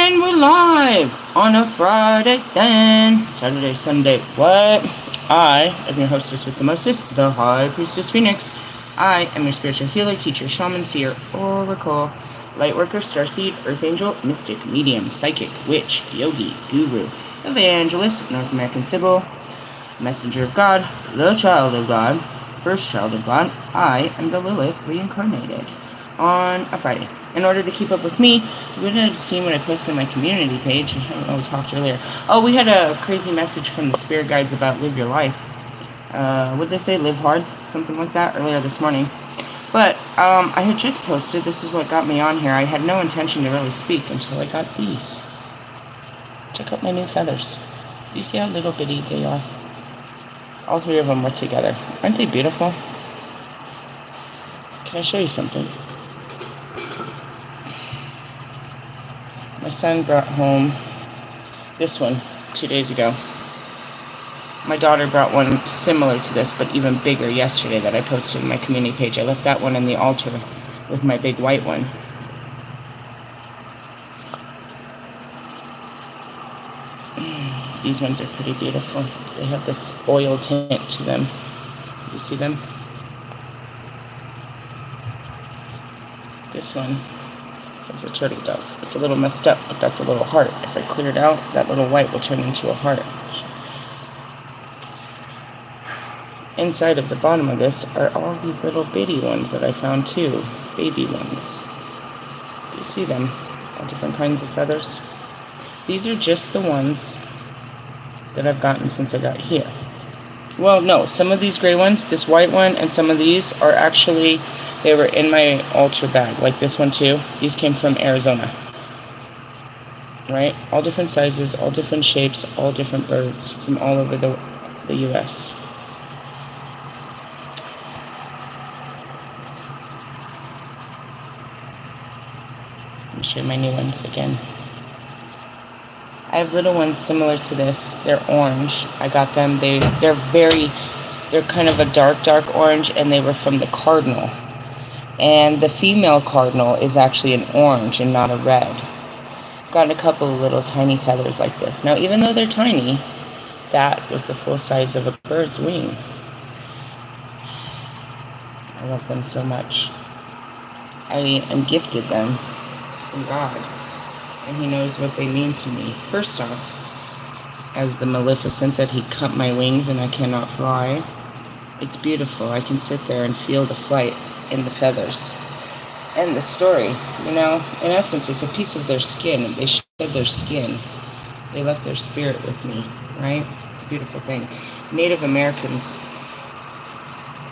And we're live on a Friday then. Saturday, Sunday, what? I am your hostess with the mostest, the High Priestess Phoenix. I am your spiritual healer, teacher, shaman, seer, oracle, lightworker, starseed, earth angel, mystic, medium, psychic, witch, yogi, guru, evangelist, North American Sybil, messenger of God, the child of God, first child of God. I am the Lilith reincarnated on a Friday. In order to keep up with me, you would have seen what I posted on my community page. I don't know, we talked earlier. Oh, we had a crazy message from the spirit guides about live your life. What did they say? Live hard? Something like that earlier this morning. But I had just posted, this is what got me on here. I had no intention to really speak until I got these. Check out my new feathers. Do you see how little bitty they are? All three of them were together. Aren't they beautiful? Can I show you something? My son brought home this one 2 days ago. My daughter brought one similar to this, but even bigger yesterday that I posted on my community page. I left that one in the altar with my big white one. These ones are pretty beautiful. They have this oil tint to them. You see them? This one is a turtle dove. It's a little messed up, but that's a little heart. If I clear it out, that little white will turn into a heart. Inside of the bottom of this are all these little bitty ones that I found too. Baby ones. Do you see them? All different kinds of feathers. These are just the ones that I've gotten since I got here. Well, no, some of these gray ones, this white one, and some of these are actually, they were in my altar bag, like this one too. These came from Arizona. Right? All different sizes, all different shapes, all different birds from all over the U.S. Let me show you my new ones again. I have little ones similar to this. They're orange. I got them. They're kind of a dark orange, and they were from the cardinal. And the female cardinal is actually an orange and not a red. Got a couple of little tiny feathers like this. Now, even though they're tiny, that was the full size of a bird's wing. I love them so much. I am gifted them from God. And he knows what they mean to me. First off, as the Maleficent that he cut my wings and I cannot fly. It's beautiful. I can sit there and feel the flight in the feathers. And the story, you know, in essence, it's a piece of their skin. They shed their skin. They left their spirit with me, right? It's a beautiful thing. Native Americans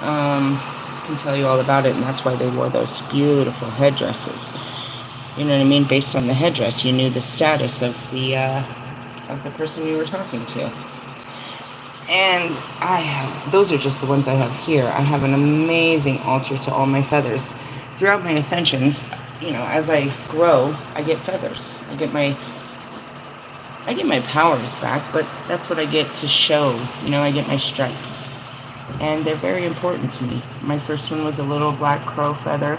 can tell you all about it, and that's why they wore those beautiful headdresses. You know what I mean? Based on the headdress, you knew the status of the person you were talking to. And those are just the ones I have here. I have an amazing altar to all my feathers. Throughout my ascensions, you know, as I grow, I get feathers. I get my powers back, but that's what I get to show. You know, I get my stripes. And they're very important to me. My first one was a little black crow feather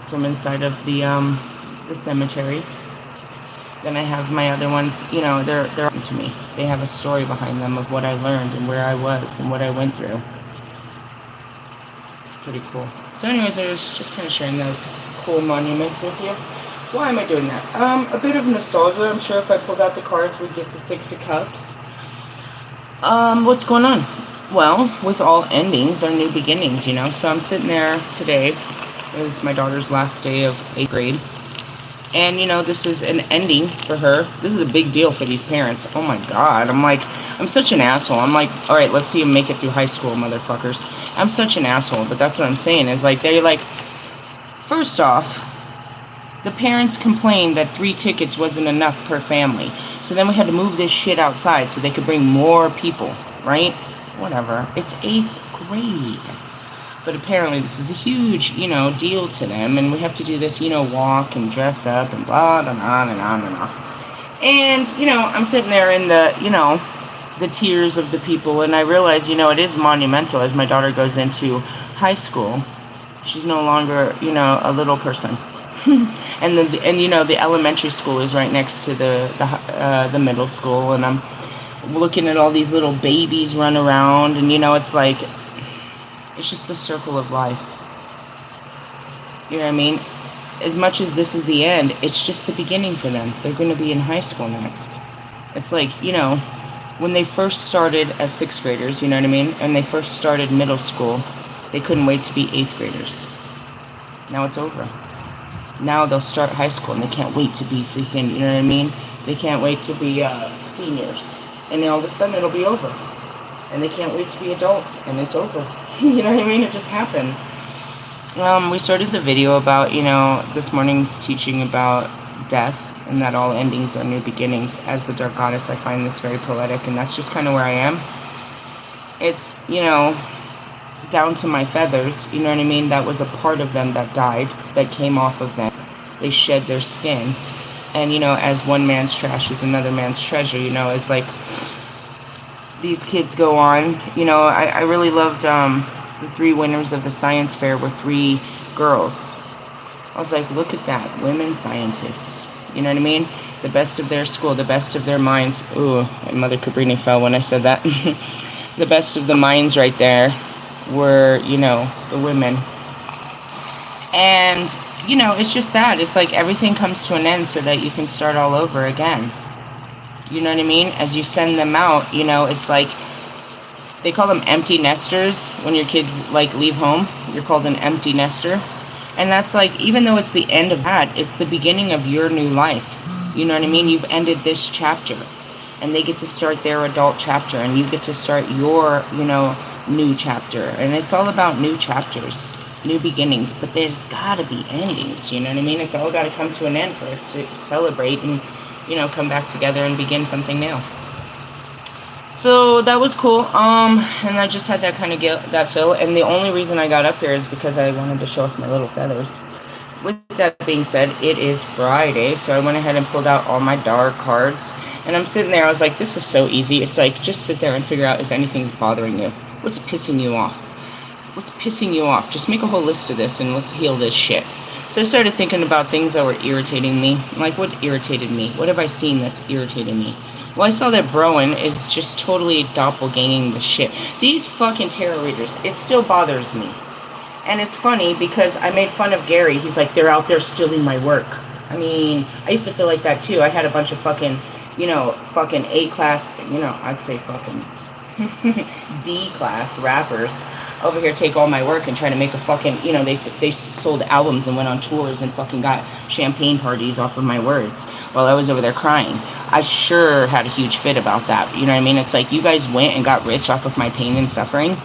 from inside of the cemetery. Then I have my other ones, you know, they're to me. They have a story behind them of what I learned and where I was and what I went through. It's pretty cool. So anyways, I was just kind of sharing those cool monuments with you. Why am I doing that? A bit of nostalgia. I'm sure if I pulled out the cards, we'd get the Six of Cups. What's going on? Well, with all endings are new beginnings, you know. So I'm sitting there today. It was my daughter's last day of 8th grade. And, you know, this is an ending for her. This is a big deal for these parents. Oh, my God. I'm such an asshole. I'm like, all right, let's see them make it through high school, motherfuckers. I'm such an asshole, but that's what I'm saying. Is like, they're like, first off, the parents complained that 3 tickets wasn't enough per family. So then we had to move this shit outside so they could bring more people, right? Whatever. It's 8th grade. But apparently this is a huge, you know, deal to them. And we have to do this, you know, walk and dress up and blah, and on and on and on. And, you know, I'm sitting there in the, you know, the tears of the people. And I realize, you know, it is monumental as my daughter goes into high school. She's no longer, you know, a little person. and you know, the elementary school is right next to the middle school, and I'm looking at all these little babies run around, and you know, it's like, it's just the circle of life. You know what I mean? As much as this is the end, it's just the beginning for them. They're going to be in high school next. It's like, you know, when they first started as 6th graders, you know what I mean? And they first started middle school, they couldn't wait to be 8th graders. Now it's over. Now they'll start high school and they can't wait to be freaking, you know what I mean? They can't wait to be seniors. And then all of a sudden it'll be over. And they can't wait to be adults, and it's over. You know what I mean? It just happens. We started the video about, you know, this morning's teaching about death, and that all endings are new beginnings. As the Dark Goddess, I find this very poetic, and that's just kind of where I am. It's, you know, down to my feathers, you know what I mean? That was a part of them that died, that came off of them. They shed their skin. And, you know, as one man's trash is another man's treasure, you know, it's like these kids go on. You know, I really loved the 3 winners of the science fair were 3 girls. I was like, look at that, women scientists. You know what I mean? The best of their school, the best of their minds. Ooh, and Mother Cabrini fell when I said that. The best of the minds right there were, you know, the women. And, you know, it's just that. It's like everything comes to an end so that you can start all over again. You know what I mean? As you send them out, you know, it's like, they call them empty nesters. When your kids, like, leave home, you're called an empty nester. And that's like, even though it's the end of that, it's the beginning of your new life. You know what I mean? You've ended this chapter, and they get to start their adult chapter, and you get to start your, you know, new chapter. And it's all about new chapters, new beginnings, but there's gotta be endings. You know what I mean? It's all gotta come to an end for us to celebrate and, you know, come back together and begin something new. So that was cool. And I just had that kind of that feel. And the only reason I got up here is because I wanted to show off my little feathers. With that being said, it is Friday, so I went ahead and pulled out all my dark cards. And I'm sitting there, I was like, this is so easy. It's like, just sit there and figure out if anything's bothering you. What's pissing you off? What's pissing you off? Just make a whole list of this and let's heal this shit. So I started thinking about things that were irritating me. Like, what irritated me? What have I seen that's irritated me? Well, I saw that Broen is just totally doppelganging the shit. These fucking tarot readers, it still bothers me. And it's funny because I made fun of Gary. He's like, they're out there stealing my work. I mean, I used to feel like that too. I had a bunch of fucking, you know, fucking A-class, you know, I'd say fucking D-class rappers over here take all my work and try to make a fucking, you know, they sold albums and went on tours and fucking got champagne parties off of my words while I was over there crying. I sure had a huge fit about that. You know what I mean? It's like, you guys went and got rich off of my pain and suffering.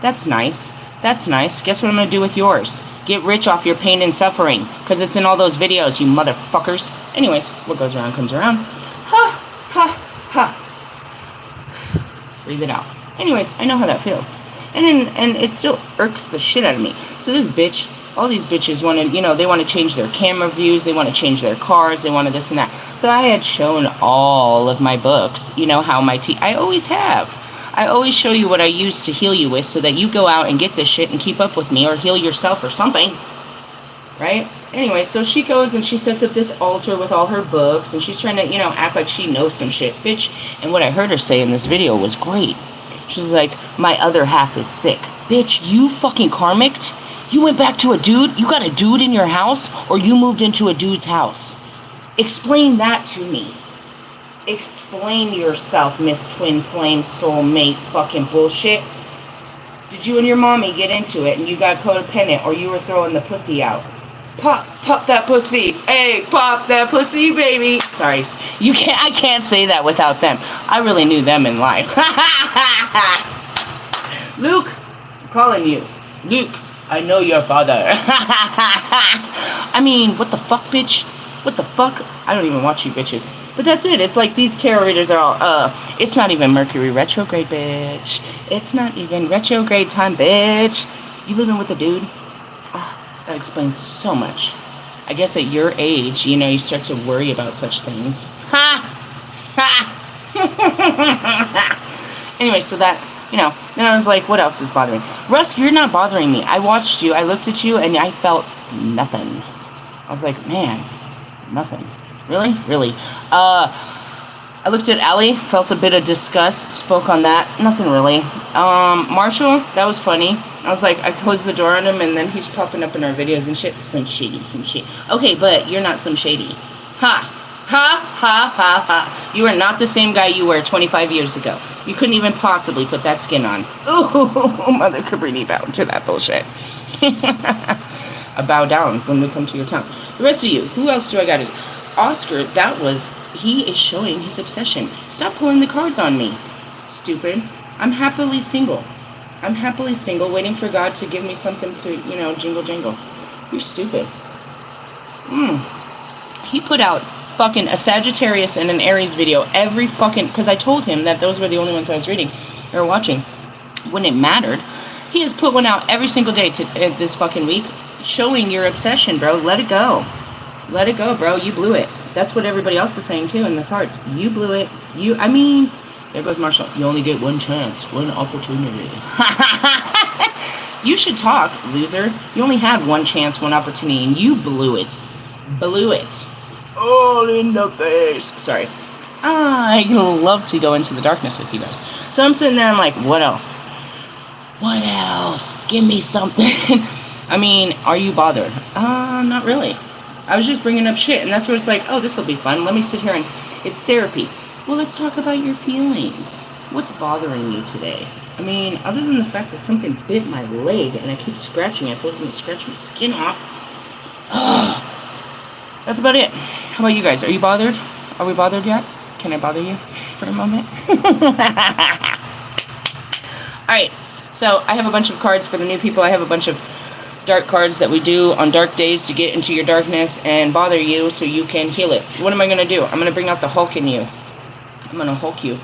That's nice. That's nice. Guess what I'm going to do with yours? Get rich off your pain and suffering. Because it's in all those videos, you motherfuckers. Anyways, what goes around comes around. Ha, ha, ha. Breathe it out. Anyways, I know how that feels. And it still irks the shit out of me. So this bitch, all these bitches want to, you know, they want to change their camera views, they want to change their cars, they want to this and that. So I had shown all of my books, you know, how I always have. I always show you what I use to heal you with so that you go out and get this shit and keep up with me or heal yourself or something. Right? Anyway, so she goes and she sets up this altar with all her books and she's trying to, you know, act like she knows some shit. Bitch, and what I heard her say in this video was great. She's like, my other half is sick. Bitch, you fucking karmicked? You went back to a dude? You got a dude in your house? Or you moved into a dude's house? Explain that to me. Explain yourself, Miss Twin Flame Soulmate fucking bullshit. Did you and your mommy get into it and you got codependent or you were throwing the pussy out? Pop that pussy. Hey, pop that pussy, baby. Sorry, I can't say that without them. I really knew them in life. Luke, I'm calling you. Luke, I know your father. I mean, what the fuck, bitch? What the fuck? I don't even watch you bitches. But that's it. It's like these tarot readers are all, it's not even Mercury retrograde, bitch. It's not even retrograde time, bitch. You living with a dude? That explains so much. I guess at your age, you know, you start to worry about such things. Ha! Ha! Anyway, so that, you know, then I was like, what else is bothering me? Russ, you're not bothering me. I watched you, I looked at you, and I felt nothing. I was like, man, nothing. Really? Really? I looked at Allie, felt a bit of disgust, spoke on that. Nothing really. Marshall, that was funny. I was like, I closed the door on him, and then he's popping up in our videos and shit. Some shady, some shit. Okay, but you're not some shady. Ha! Ha! Ha! Ha! Ha! You are not the same guy you were 25 years ago. You couldn't even possibly put that skin on. Oh, Mother Cabrini bowed to that bullshit. I bow down when we come to your town. The rest of you, who else do I got? Oscar, he is showing his obsession. Stop pulling the cards on me, stupid. I'm happily single. I'm happily single, waiting for God to give me something to, jingle jingle. You're stupid. He put out fucking a Sagittarius and an Aries video every fucking, because I told him that those were the only ones I was reading or watching when it mattered. He has put one out every single day this fucking week, showing your obsession, bro. Let it go. Let it go, bro. You blew it. That's what everybody else is saying, too, in the cards. You blew it. There goes Marshall. You only get one chance, one opportunity. You should talk, loser. You only had one chance, one opportunity, and you blew it. Blew it. All in the face. Sorry. I love to go into the darkness with you guys. So I'm sitting there, I'm like, what else? What else? Give me something. Are you bothered? Not really. I was just bringing up shit, and that's what it's like, oh, this will be fun. Let me sit here and it's therapy. Well, let's talk about your feelings. What's bothering you today? Other than the fact that something bit my leg and I keep scratching, I feel like I'm going to scratch my skin off. That's about it. How about you guys? Are you bothered? Are we bothered yet? Can I bother you for a moment? Alright, so I have a bunch of cards for the new people. I have a bunch of dark cards that we do on dark days to get into your darkness and bother you so you can heal it. What am I going to do? I'm going to bring out the Hulk in you. I'm going to Hulk you.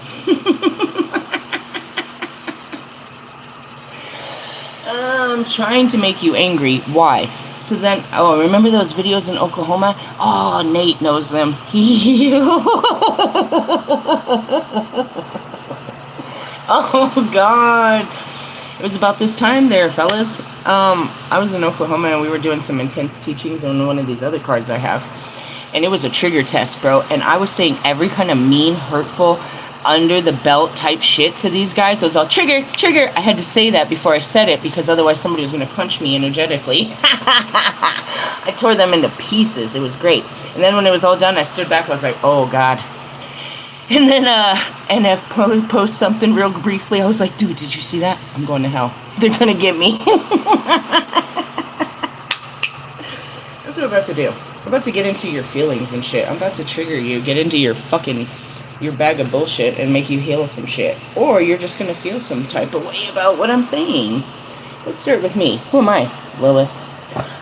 I'm trying to make you angry. Why? So then, remember those videos in Oklahoma? Oh, Nate knows them. Oh, God. It was about this time there, fellas. I was in Oklahoma and we were doing some intense teachings on one of these other cards I have. And it was a trigger test, bro. And I was saying every kind of mean, hurtful, under the belt type shit to these guys. I was all, trigger, trigger. I had to say that before I said it because otherwise somebody was going to punch me energetically. I tore them into pieces. It was great. And then when it was all done, I stood back. I was like, oh, God. And then NF post something real briefly. I was like, dude, did you see that? I'm going to hell. They're going to get me. That's what I'm about to do. I'm about to get into your feelings and shit. I'm about to trigger you, get into your bag of bullshit and make you heal some shit. Or you're just going to feel some type of way about what I'm saying. Let's start with me. Who am I? Lilith.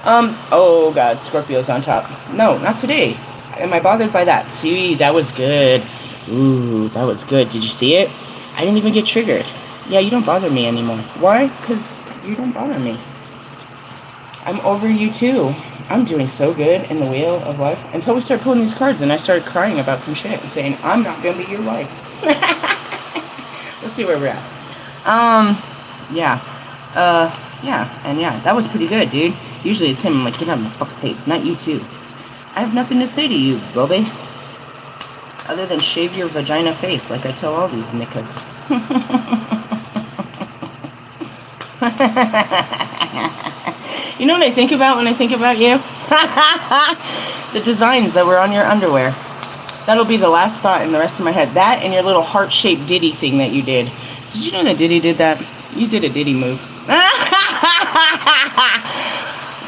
Oh, God, Scorpio's on top. No, not today. Am I bothered by that? See, that was good. Ooh, that was good. Did you see it? I didn't even get triggered. Yeah, you don't bother me anymore. Why? Because you don't bother me. I'm over you too. I'm doing so good in the wheel of life until we start pulling these cards and I started crying about some shit and saying, I'm not going to be your wife. Let's see where we're at. That was pretty good, dude. Usually it's him, I'm like, get out of my fucking face, not you too. I have nothing to say to you, Bobby. Other than shave your vagina face, like I tell all these nickas. You know what I think about when I think about you? The designs that were on your underwear. That'll be the last thought in the rest of my head. That and your little heart-shaped Diddy thing that you did. Did you know that Diddy did that? You did a Diddy move.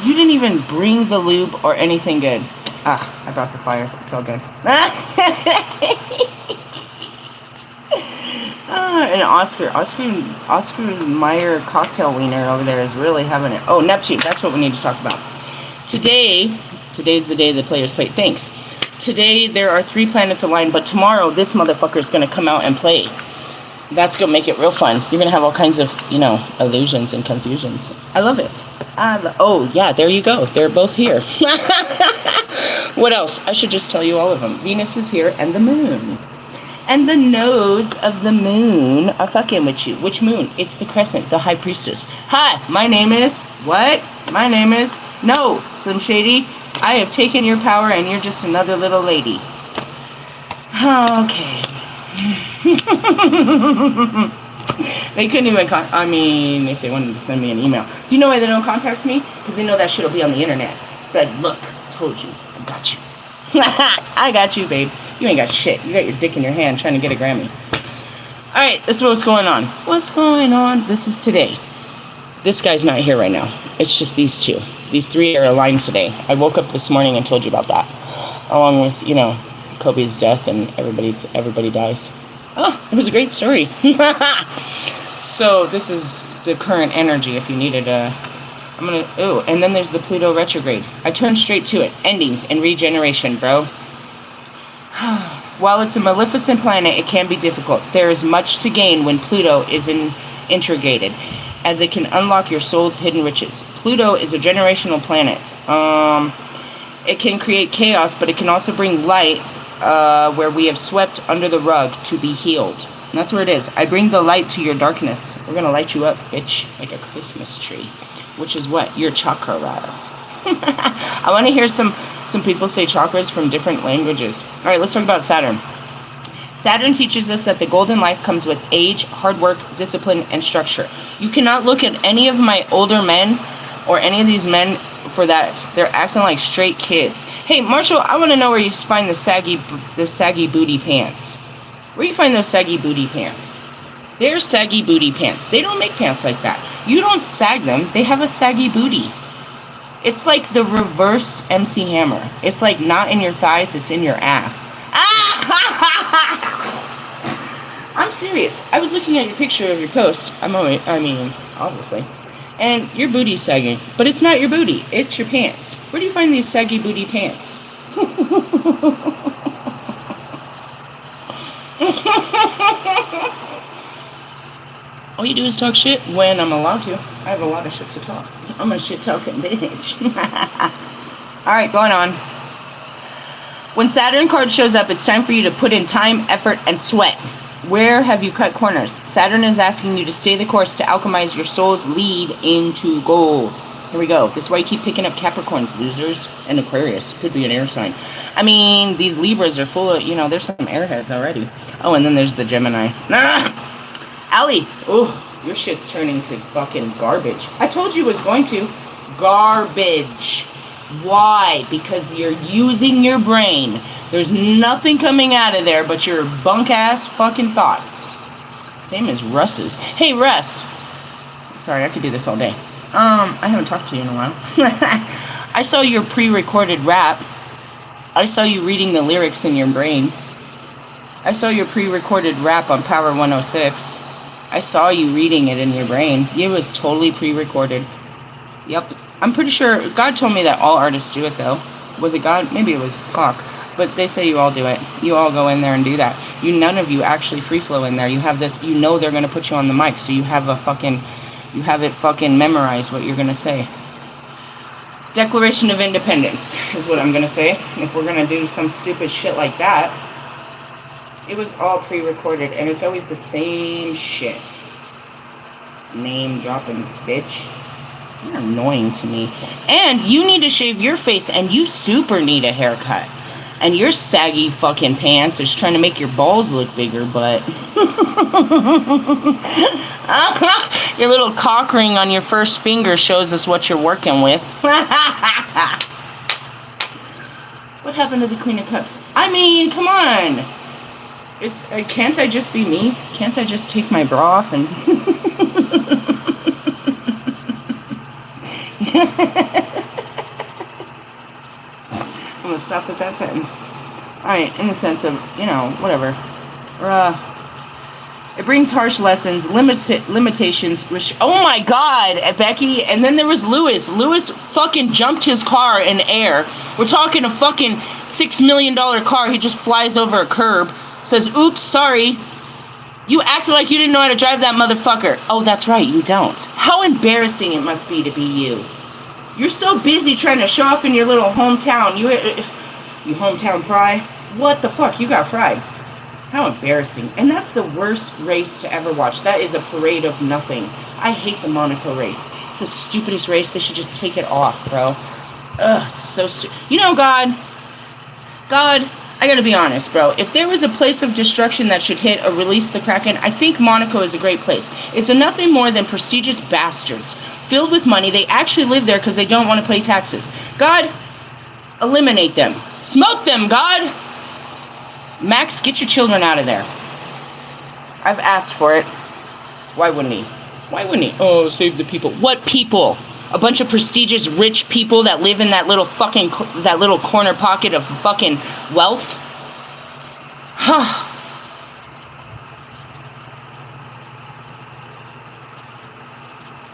You didn't even bring the lube or anything good. I brought the fire. It's all good. And Oscar Mayer cocktail wiener over there is really having it. Oh, Neptune. That's what we need to talk about. Today's the day the players play. Thanks. Today there are 3 planets aligned, but tomorrow this motherfucker is going to come out and play. That's going to make it real fun. You're going to have all kinds of, illusions and confusions. I love it. Oh, yeah, there you go. They're both here. What else? I should just tell you all of them. Venus is here and the moon. And the nodes of the moon are fucking with you. Which moon? It's the crescent, the high priestess. Hi, my name is... What? My name is... No, Slim Shady. I have taken your power and you're just another little lady. Okay. They couldn't even I mean, if they wanted to send me an email. Do you know why they don't contact me? Because they know that shit will be on the internet. Like, look, told you. I got you. I got you, babe. You ain't got shit. You got your dick in your hand trying to get a Grammy. Alright, this is what's going on. What's going on? This is today. This guy's not here right now. It's just these two. These three are aligned today. I woke up this morning and told you about that. Along with, you know, Kobe's death and everybody dies. Oh, it was a great story. So this is the current energy if you needed and then there's the Pluto retrograde. I turned straight to it. Endings and regeneration, bro. While it's a maleficent planet, it can be difficult. There is much to gain when Pluto is integrated, as it can unlock your soul's hidden riches. Pluto is a generational planet. It can create chaos, but it can also bring light where we have swept under the rug to be healed. And that's where it is. I bring the light to your darkness. We're going to light you up, bitch, like a Christmas tree. Which is what? Your chakras. I want to hear some people say chakras from different languages. All right, let's talk about Saturn. Saturn teaches us that the golden life comes with age, hard work, discipline, and structure. You cannot look at any of my older men or any of these men for that. They're acting like straight kids. Hey, Marshall, I want to know where you find the saggy booty pants. Where you find those saggy booty pants? They're saggy booty pants. They don't make pants like that. You don't sag them. They have a saggy booty. It's like the reverse MC Hammer. It's like not in your thighs, it's in your ass. I'm serious. I was looking at your picture of your post. Obviously. And your booty's sagging. But it's not your booty. It's your pants. Where do you find these saggy booty pants? All you do is talk shit when I'm allowed to. I have a lot of shit to talk. I'm a shit-talking bitch. Alright, going on. When Saturn card shows up, it's time for you to put in time, effort, and sweat. Where have you cut corners? Saturn is asking you to stay the course to alchemize your soul's lead into gold. Here we go. This is why you keep picking up Capricorns, losers, and Aquarius. Could be an air sign. I mean, these Libras are full of, there's some airheads already. Oh, and then there's the Gemini. Allie, oh, your shit's turning to fucking garbage. I told you it was going to. Garbage. Why? Because you're using your brain. There's nothing coming out of there but your bunk-ass fucking thoughts. Same as Russ's. Hey, Russ. Sorry, I could do this all day. I haven't talked to you in a while. I saw your pre-recorded rap. I saw you reading the lyrics in your brain. I saw your pre-recorded rap on Power 106. I saw you reading it in your brain. It was totally pre-recorded. Yep. I'm pretty sure God told me that all artists do it, though. Was it God? Maybe it was Clock. But they say you all do it. You all go in there and do that. None of you actually free flow in there. You have this, they're going to put you on the mic, so you have it fucking memorized what you're going to say. Declaration of Independence is what I'm going to say. If we're going to do some stupid shit like that. It was all pre-recorded, and it's always the same shit. Name dropping, bitch. You're annoying to me. And you need to shave your face, and you super need a haircut. And your saggy fucking pants is trying to make your balls look bigger, but... your little cock ring on your first finger shows us what you're working with. What happened to the Queen of Cups? I mean, come on! It's can't I just be me? Can't I just take my bra off and... I'm going to stop at that sentence. Alright, in the sense of, whatever. It brings harsh lessons, limitations. Oh my god, Becky. And then there was Lewis. Lewis fucking jumped his car in air. We're talking a fucking $6 million car. He just flies over a curb. Says, oops, sorry. You acted like you didn't know how to drive that motherfucker. Oh, that's right, you don't. How embarrassing it must be to be you. You're so busy trying to show off in your little hometown. You hometown fry? What the fuck? You got fried. How embarrassing. And that's the worst race to ever watch. That is a parade of nothing. I hate the Monaco race. It's the stupidest race. They should just take it off, bro. Ugh, it's so you know, God, I gotta be honest, bro. If there was a place of destruction that should hit or release the Kraken, I think Monaco is a great place. It's a nothing more than prestigious bastards filled with money. They actually live there because they don't want to pay taxes. God, eliminate them. Smoke them, God! Max, get your children out of there. I've asked for it. Why wouldn't he? Why wouldn't he? Oh, save the people. What people? A bunch of prestigious rich people that live in that little fucking, that little corner pocket of fucking wealth? Huh.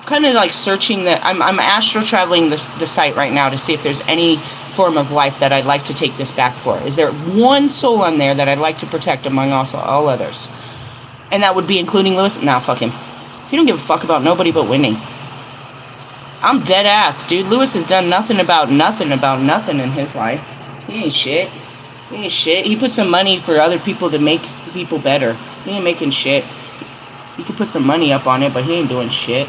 Kind of like searching I'm astral traveling the site right now to see if there's any form of life that I'd like to take this back for. Is there one soul on there that I'd like to protect among all others? And that would be including Lewis? Nah, fuck him. He don't give a fuck about nobody but winning. I'm dead ass, dude. Lewis has done nothing about nothing in his life. He ain't shit. He ain't shit. He put some money for other people to make people better. He ain't making shit. He could put some money up on it, but he ain't doing shit.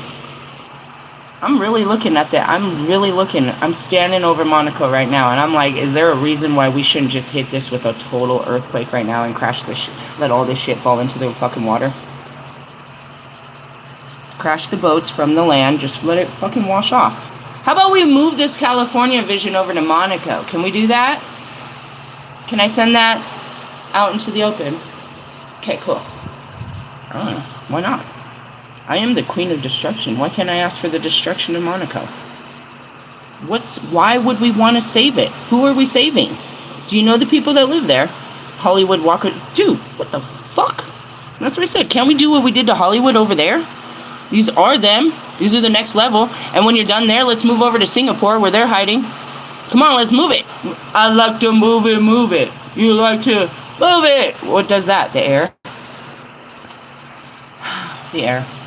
I'm really looking at that. I'm standing over Monaco right now, and I'm like, is there a reason why we shouldn't just hit this with a total earthquake right now and crash this let all this shit fall into the fucking water? Crash the boats from the land, just let it fucking wash off. How about we move this California vision over to Monaco? Can we do that? Can I send that out into the open? Okay, cool. I don't know. Why not? I am the queen of destruction. Why can't I ask for the destruction of Monaco? Why would we want to save it? Who are we saving? Do you know the people that live there? Hollywood Walker. Dude, what the fuck? That's what I said. Can't we do what we did to Hollywood over there? These are them. These are the next level. And when you're done there, let's move over to Singapore where they're hiding. Come on, let's move it. I like to move it. You like to move it. What does that? The air? The air.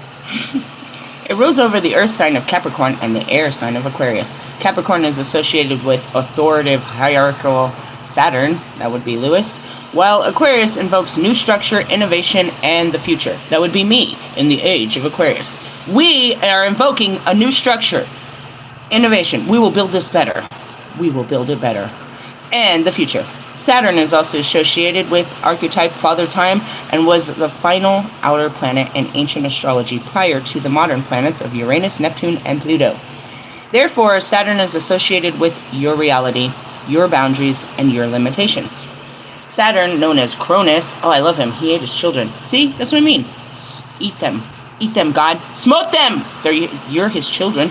It rules over the earth sign of Capricorn and the air sign of Aquarius. Capricorn is associated with authoritative, hierarchical Saturn. That would be Lewis. While Aquarius invokes new structure, innovation, and the future. That would be me in the age of Aquarius. We are invoking a new structure, innovation. We will build this better. We will build it better. And the future. Saturn is also associated with archetype Father Time and was the final outer planet in ancient astrology prior to the modern planets of Uranus, Neptune, and Pluto. Therefore, Saturn is associated with your reality, your boundaries, and your limitations. Saturn, known as Cronus, oh, I love him. He ate his children. See? That's what I mean. Eat them. Eat them, God. Smoke them! You're his children.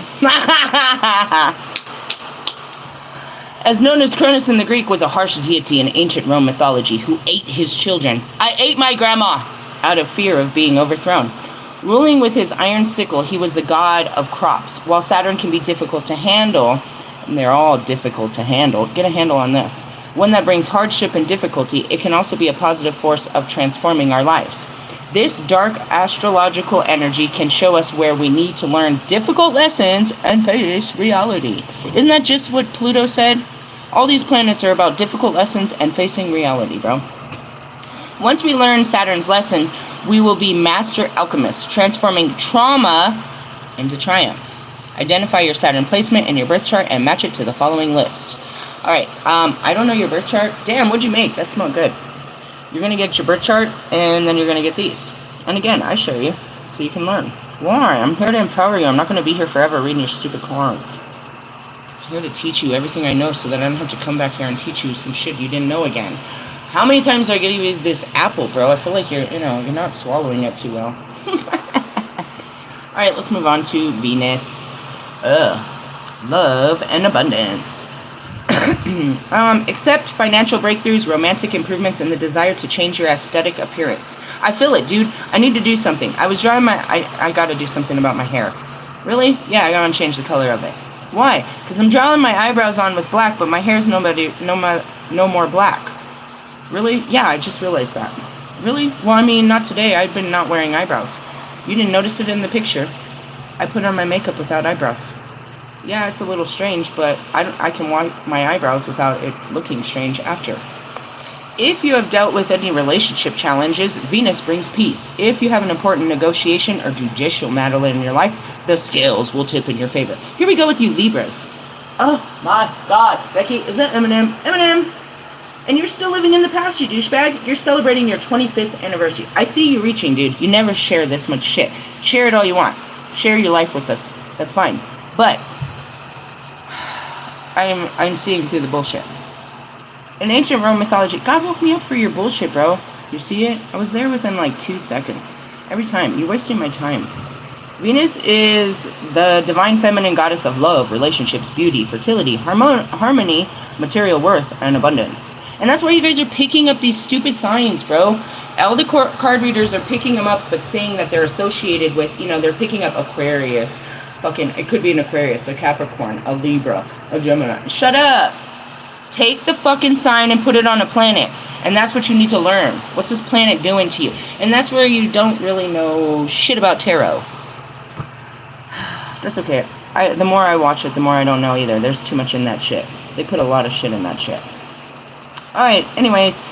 As known as Cronus in the Greek, was a harsh deity in ancient Rome mythology who ate his children. I ate my grandma! Out of fear of being overthrown. Ruling with his iron sickle, he was the god of crops. While Saturn can be difficult to handle, and they're all difficult to handle, get a handle on this. One that brings hardship and difficulty, it can also be a positive force of transforming our lives. This dark astrological energy can show us where we need to learn difficult lessons and face reality. Isn't that just what Pluto said? All these planets are about difficult lessons and facing reality, bro. Once we learn Saturn's lesson, we will be master alchemists, transforming trauma into triumph. Identify your Saturn placement in your birth chart and match it to the following list. All right, I don't know your birth chart. Damn, what'd you make? That smelled good. You're going to get your birth chart, and then you're going to get these. And again, I show you, so you can learn. Why? I'm here to empower you. I'm not going to be here forever reading your stupid cards. I'm here to teach you everything I know so that I don't have to come back here and teach you some shit you didn't know again. How many times do I give you this apple, bro? I feel like you're not swallowing it too well. All right, let's move on to Venus. Love and abundance. Accept financial breakthroughs, romantic improvements, and the desire to change your aesthetic appearance. I feel it, dude. I need to do something. I was drawing I gotta do something about my hair. Really? Yeah, I gotta change the color of it. Why? Because I'm drawing my eyebrows on with black, but my hair's no more black. Really? Yeah, I just realized that. Really? Well, I mean, not today. I've been not wearing eyebrows. You didn't notice it in the picture. I put on my makeup without eyebrows. Yeah, it's a little strange, but I can wipe my eyebrows without it looking strange after. If you have dealt with any relationship challenges, Venus brings peace. If you have an important negotiation or judicial matter in your life, the scales will tip in your favor. Here we go with you Libras. Oh my God, Becky, is that Eminem? Eminem! And you're still living in the past, you douchebag. You're celebrating your 25th anniversary. I see you reaching, dude. You never share this much shit. Share it all you want. Share your life with us. That's fine. But I'm seeing through the bullshit. In ancient Rome mythology, God woke me up for your bullshit, bro. You see it? I was there within like 2 seconds. Every time. You're wasting my time. Venus is the divine feminine goddess of love, relationships, beauty, fertility, harmony, material worth, and abundance. And that's why you guys are picking up these stupid signs, bro. All the card readers are picking them up, but saying that they're associated with, they're picking up Aquarius. It could be an Aquarius, a Capricorn, a Libra, a Gemini. Shut up! Take the fucking sign and put it on a planet. And that's what you need to learn. What's this planet doing to you? And that's where you don't really know shit about tarot. That's okay. The more I watch it, the more I don't know either. There's too much in that shit. They put a lot of shit in that shit. Alright, anyways.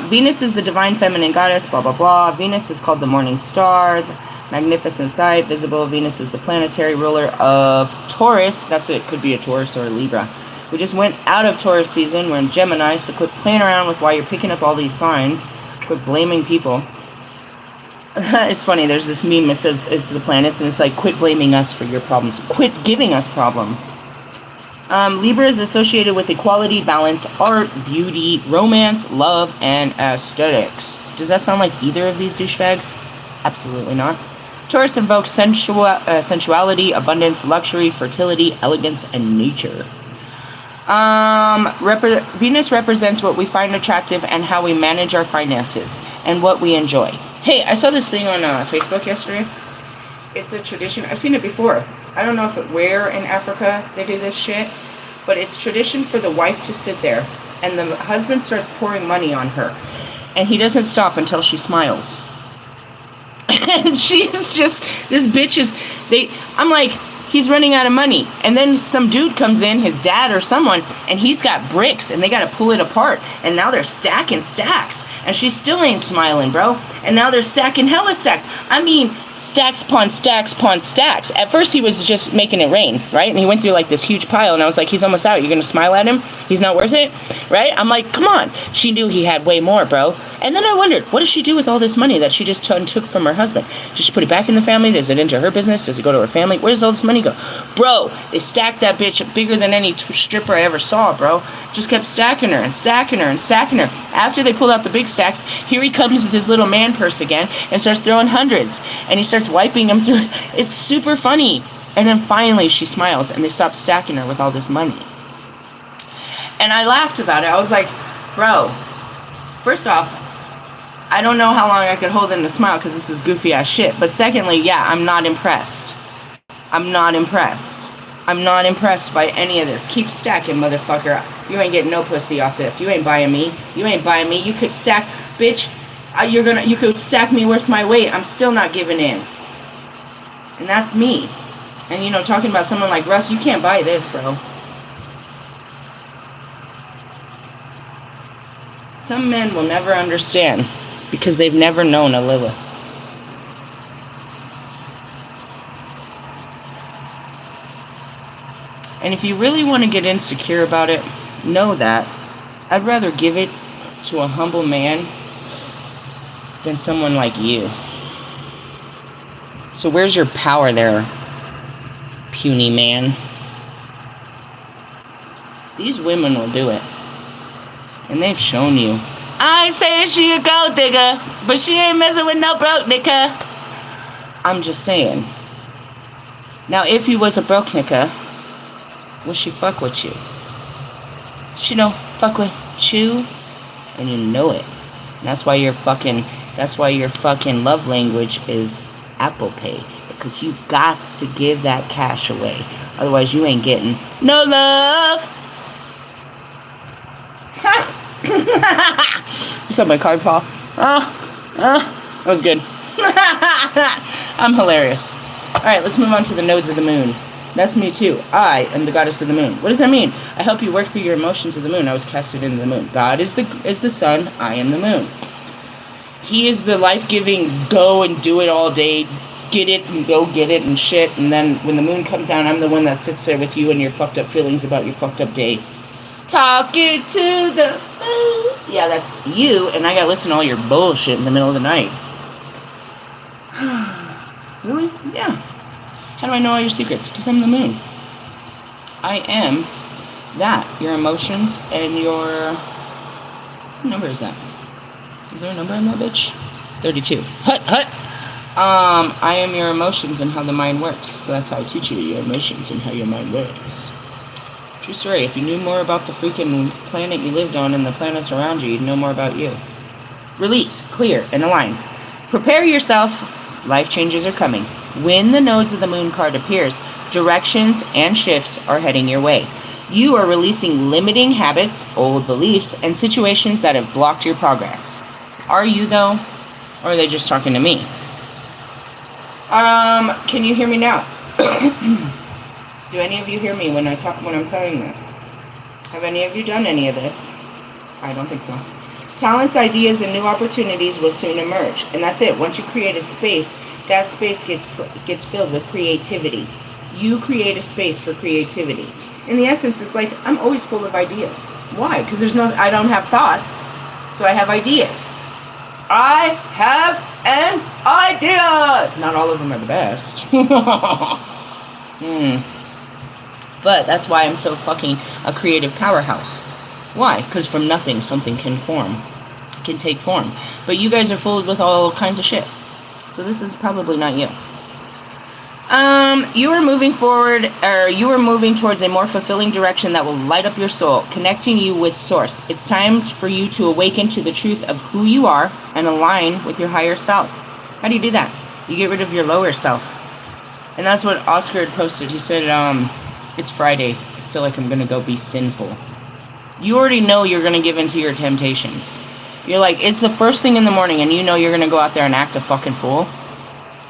Venus is the divine feminine goddess, blah, blah, blah. Venus is called the morning star, the magnificent sight, visible. Venus is the planetary ruler of Taurus. That's it. Could be a Taurus or a Libra. We just went out of Taurus season. We're in Gemini, so quit playing around with why you're picking up all these signs. Quit blaming people. It's funny, there's this meme that says it's the planets, and it's like, quit blaming us for your problems. Quit giving us problems. Libra is associated with equality, balance, art, beauty, romance, love, and aesthetics. Does that sound like either of these douchebags? Absolutely not. Taurus invokes sensuality, abundance, luxury, fertility, elegance, and nature. Venus represents what we find attractive and how we manage our finances and what we enjoy. Hey, I saw this thing on Facebook yesterday. It's a tradition. I've seen it before. I don't know where in Africa they do this shit, but it's tradition for the wife to sit there and the husband starts pouring money on her, and he doesn't stop until she smiles. And she's just, this bitch is, I'm like, he's running out of money. And then some dude comes in, his dad or someone, and he's got bricks, and they got to pull it apart. And now they're stacking stacks. And she still ain't smiling, bro. And now they're stacking hella stacks. I mean, stacks upon stacks upon stacks. At first, he was just making it rain, right? And he went through like this huge pile, and I was like, he's almost out. You're going to smile at him? He's not worth it, right? I'm like, come on. She knew he had way more, bro. And then I wondered, what does she do with all this money that she just took from her husband? Does she put it back in the family? Does it into her business? Does it go to her family? Where does all this money go? Bro, they stacked that bitch bigger than any stripper I ever saw, bro. Just kept stacking her and stacking her and stacking her. After they pulled out the big stacks, here he comes with his little man purse again and starts throwing hundreds. And he starts wiping them through. It's super funny. And then finally she smiles and they stop stacking her with all this money. And I laughed about it. I was like, bro, first off, I don't know how long I could hold in the smile because this is goofy ass shit. But secondly, yeah, I'm not impressed. I'm not impressed. I'm not impressed by any of this. Keep stacking, motherfucker. You ain't getting no pussy off this. You ain't buying me. You ain't buying me. You could stack, bitch. You could stack me worth my weight. I'm still not giving in. And that's me. And talking about someone like Russ, you can't buy this, bro. Some men will never understand because they've never known a Lilith. And if you really want to get insecure about it, know that I'd rather give it to a humble man than someone like you. So where's your power there, puny man? These women will do it. And they've shown you. I ain't saying she a gold digger, but she ain't messing with no broke nigga. I'm just saying. Now, if you was a broke nigga, will she fuck with you? She don't fuck with you, and you know it. And that's why your fucking love language is Apple Pay, because you got to give that cash away. Otherwise, you ain't getting no love. You saw my card fall. That was good. I'm hilarious. Alright, let's move on to the nodes of the moon. That's me too. I am the goddess of the moon. What does that mean? I help you work through your emotions of the moon. I was casted into the moon. God is the sun. I am the moon. He is the life-giving, go and do it all day get it and go get it and shit. And then when the moon comes down, I'm the one that sits there with you and your fucked up feelings about your fucked up day. Talking to the moon. Yeah, that's you, and I gotta listen to all your bullshit in the middle of the night. Really? Yeah. How do I know all your secrets? Because I'm the moon. I am that. Your emotions and your... What number is that? Is there a number in that bitch? 32. Hut, hut! I am your emotions and how the mind works. So that's how I teach you your emotions and how your mind works. True story. If you knew more about the freaking planet you lived on and the planets around you, you'd know more about you. Release, clear, and align. Prepare yourself. Life changes are coming. When the nodes of the moon card appears, directions and shifts are heading your way. You are releasing limiting habits, old beliefs, and situations that have blocked your progress. Are you, though? Or are they just talking to me? Can you hear me now? Do any of you hear me when I'm telling this? Have any of you done any of this? I don't think so. Talents, ideas, and new opportunities will soon emerge. And that's it. Once you create a space, that space gets filled with creativity. You create a space for creativity. In the essence, it's like, I'm always full of ideas. Why? Because I don't have thoughts, so I have ideas. I have an idea! Not all of them are the best. But that's why I'm so fucking a creative powerhouse. Why? Because from nothing, something can take form. But you guys are full with all kinds of shit. So this is probably not you. You are moving forward, or you are moving towards a more fulfilling direction that will light up your soul, connecting you with Source. It's time for you to awaken to the truth of who you are and align with your higher self. How do you do that? You get rid of your lower self. And that's what Oscar had posted. He said, it's Friday. I feel like I'm going to go be sinful. You already know you're going to give into your temptations. You're like, it's the first thing in the morning and you know you're going to go out there and act a fucking fool.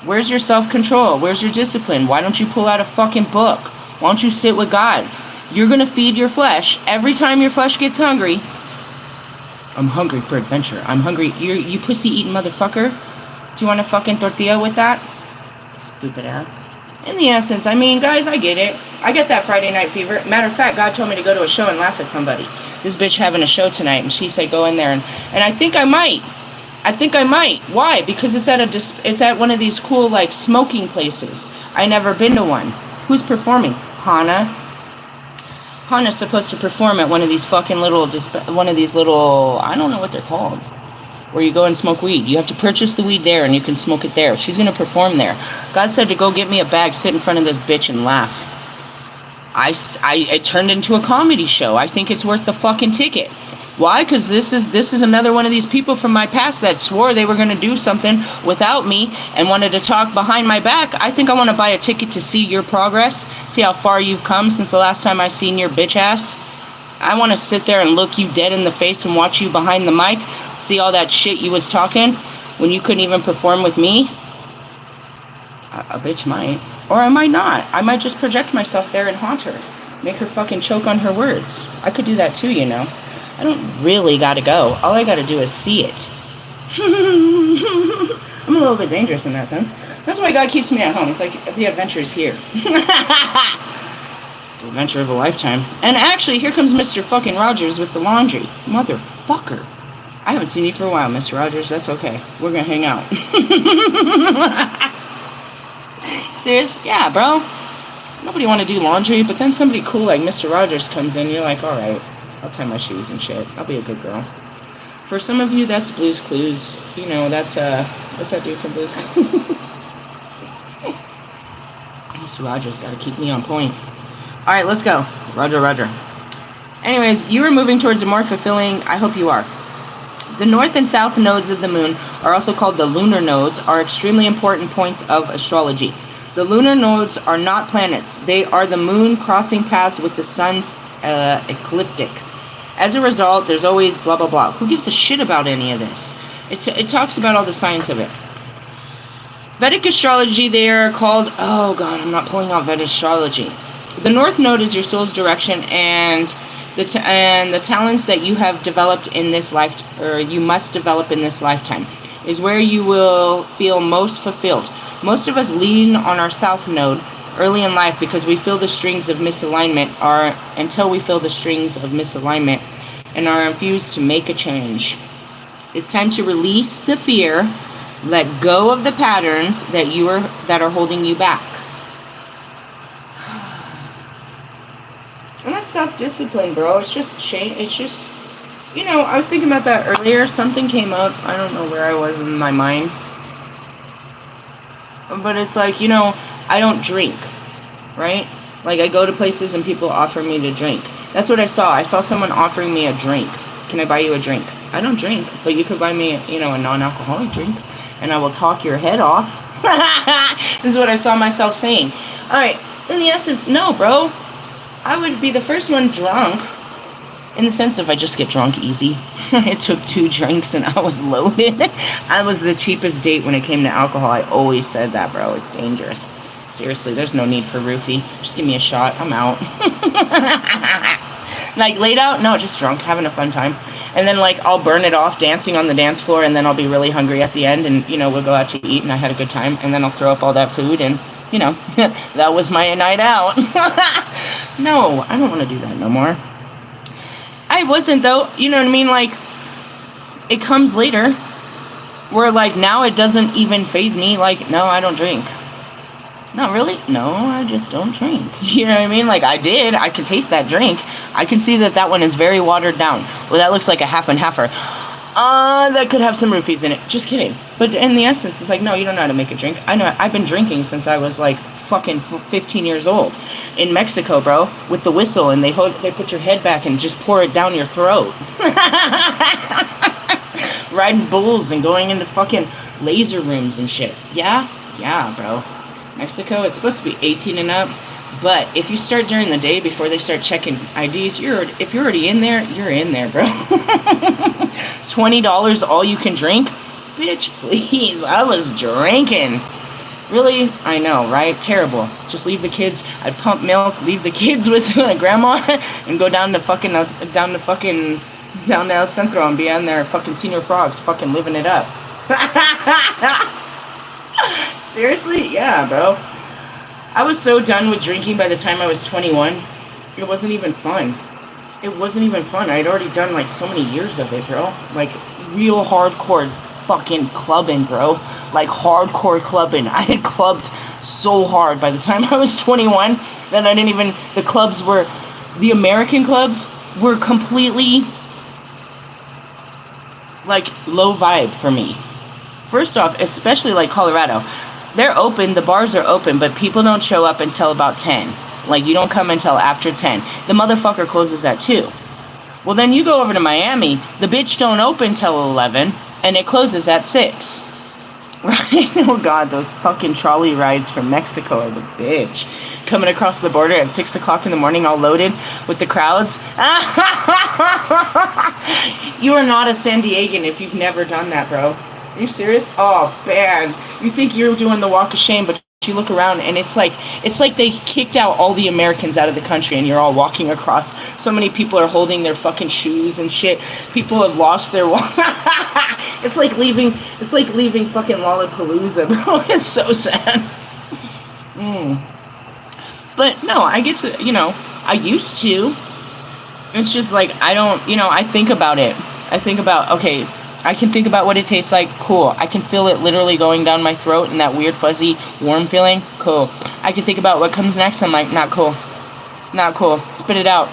Where's your self-control? Where's your discipline? Why don't you pull out a fucking book? Why don't you sit with God? You're going to feed your flesh. Every time your flesh gets hungry, I'm hungry for adventure. I'm hungry. You pussy-eating motherfucker. Do you want a fucking tortilla with that? Stupid ass. In the essence, I mean, guys, I get it. I get that Friday night fever. Matter of fact, God told me to go to a show and laugh at somebody. This bitch having a show tonight, and she said go in there, and I think I might. Why? Because it's at one of these cool, like, smoking places. I never been to one. Who's performing? Hana's supposed to perform at one of these fucking little, I don't know what they're called, where you go and smoke weed. You have to purchase the weed there, and you can smoke it there. She's going to perform there. God said to go get me a bag, sit in front of this bitch, and laugh. It turned into a comedy show. I think it's worth the fucking ticket. Why? Because this is another one of these people from my past that swore they were going to do something without me and wanted to talk behind my back. I think I want to buy a ticket to see your progress, see how far you've come since the last time I seen your bitch ass. I want to sit there and look you dead in the face and watch you behind the mic, see all that shit you was talking when you couldn't even perform with me. A bitch might. Or I might not. I might just project myself there and haunt her. Make her fucking choke on her words. I could do that too, you know. I don't really gotta go. All I gotta do is see it. I'm a little bit dangerous in that sense. That's why God keeps me at home. It's like the adventure is here. It's the adventure of a lifetime. And actually, here comes Mr. fucking Rogers with the laundry. Motherfucker. I haven't seen you for a while, Mr. Rogers. That's okay. We're gonna hang out. Serious? Yeah, bro. Nobody want to do laundry, but then somebody cool like Mr. Rogers comes in. You're like, alright. I'll tie my shoes and shit. I'll be a good girl. For some of you, that's Blue's Clues. You know, that's, what's that dude from Blue's Clues? Mr. Rogers gotta keep me on point. Alright, let's go. Roger. Anyways, you are moving towards a more fulfilling, I hope you are. The north and south nodes of the moon are also called the lunar nodes, are extremely important points of astrology. The lunar nodes are not planets. They are the moon crossing paths with the sun's ecliptic. As a result, there's always blah, blah, blah. Who gives a shit about any of this? It talks about all the science of it. Vedic astrology, they are called... Oh, God, I'm not pulling out Vedic astrology. The north node is your soul's direction, and the talents that you have developed in this life, or you must develop in this lifetime, is where you will feel most fulfilled. Most of us lean on our south node early in life because we feel the strings of misalignment and are infused to make a change. It's time to release the fear, let go of the patterns that are holding you back. And that's self-discipline, bro. It's just change. It's just, I was thinking about that earlier. Something came up. I don't know where I was in my mind. But it's like, I don't drink, right? Like, I go to places and people offer me to drink. That's what I saw. I saw someone offering me a drink. Can I buy you a drink? I don't drink, but you could buy me, a non-alcoholic drink, and I will talk your head off. This is what I saw myself saying. All right, in the essence, no, bro. I would be the first one drunk, in the sense of I just get drunk easy. I took 2 drinks and I was loaded. I was the cheapest date when it came to alcohol. I always said that, bro. It's dangerous. Seriously, there's no need for roofie. Just give me a shot. I'm out. Like, laid out? No, just drunk, having a fun time. And then, like, I'll burn it off dancing on the dance floor, and then I'll be really hungry at the end, and, we'll go out to eat, and I had a good time, and then I'll throw up all that food, and, that was my night out. No, I don't want to do that no more. I wasn't, though. You know what I mean? Like, it comes later, where, like, now it doesn't even faze me. Like, no, I don't drink. Not really? No, I just don't drink. You know what I mean? Like, I did. I could taste that drink. I can see that one is very watered down. Well, that looks like a half and halfer. That could have some roofies in it. Just kidding. But in the essence, it's like, no, you don't know how to make a drink. I know. I've been drinking since I was, like, fucking 15 years old. In Mexico, bro, with the whistle, and they put your head back and just pour it down your throat. Riding bulls and going into fucking laser rooms and shit. Yeah, bro. Mexico, it's supposed to be 18 and up, but if you start during the day before they start checking IDs, if you're already in there, you're in there, bro. $20 all you can drink? Bitch, please, I was drinking. Really? I know, right? Terrible. Just leave the kids, I'd pump milk, leave the kids with grandma, and go down to El Centro and be on there fucking senior frogs, fucking living it up. Seriously? Yeah, bro. I was so done with drinking by the time I was 21. It wasn't even fun. I'd already done, like, so many years of it, bro. Like, real hardcore fucking clubbing, bro. Like, hardcore clubbing. I had clubbed so hard by the time I was 21 that the American clubs were completely, like, low vibe for me. First off, especially like Colorado, they're open, the bars are open, but people don't show up until about 10. Like, you don't come until after 10. The motherfucker closes at 2. Well, then you go over to Miami, the bitch don't open till 11, and it closes at 6. Right? Oh, God, those fucking trolley rides from Mexico are the bitch. Coming across the border at 6 o'clock in the morning, all loaded with the crowds. You are not a San Diegan if you've never done that, bro. Are you serious? Oh, man. You think you're doing the walk of shame, but you look around and it's like they kicked out all the Americans out of the country and you're all walking across. So many people are holding their fucking shoes and shit. People have lost their It's like leaving fucking Lollapalooza, bro. It's so sad. But no, I get to, I used to. It's just like, I don't, I think about it. Okay, I can think about what it tastes like. Cool. I can feel it literally going down my throat and that weird, fuzzy, warm feeling. Cool. I can think about what comes next. I'm like, not cool. Not cool. Spit it out.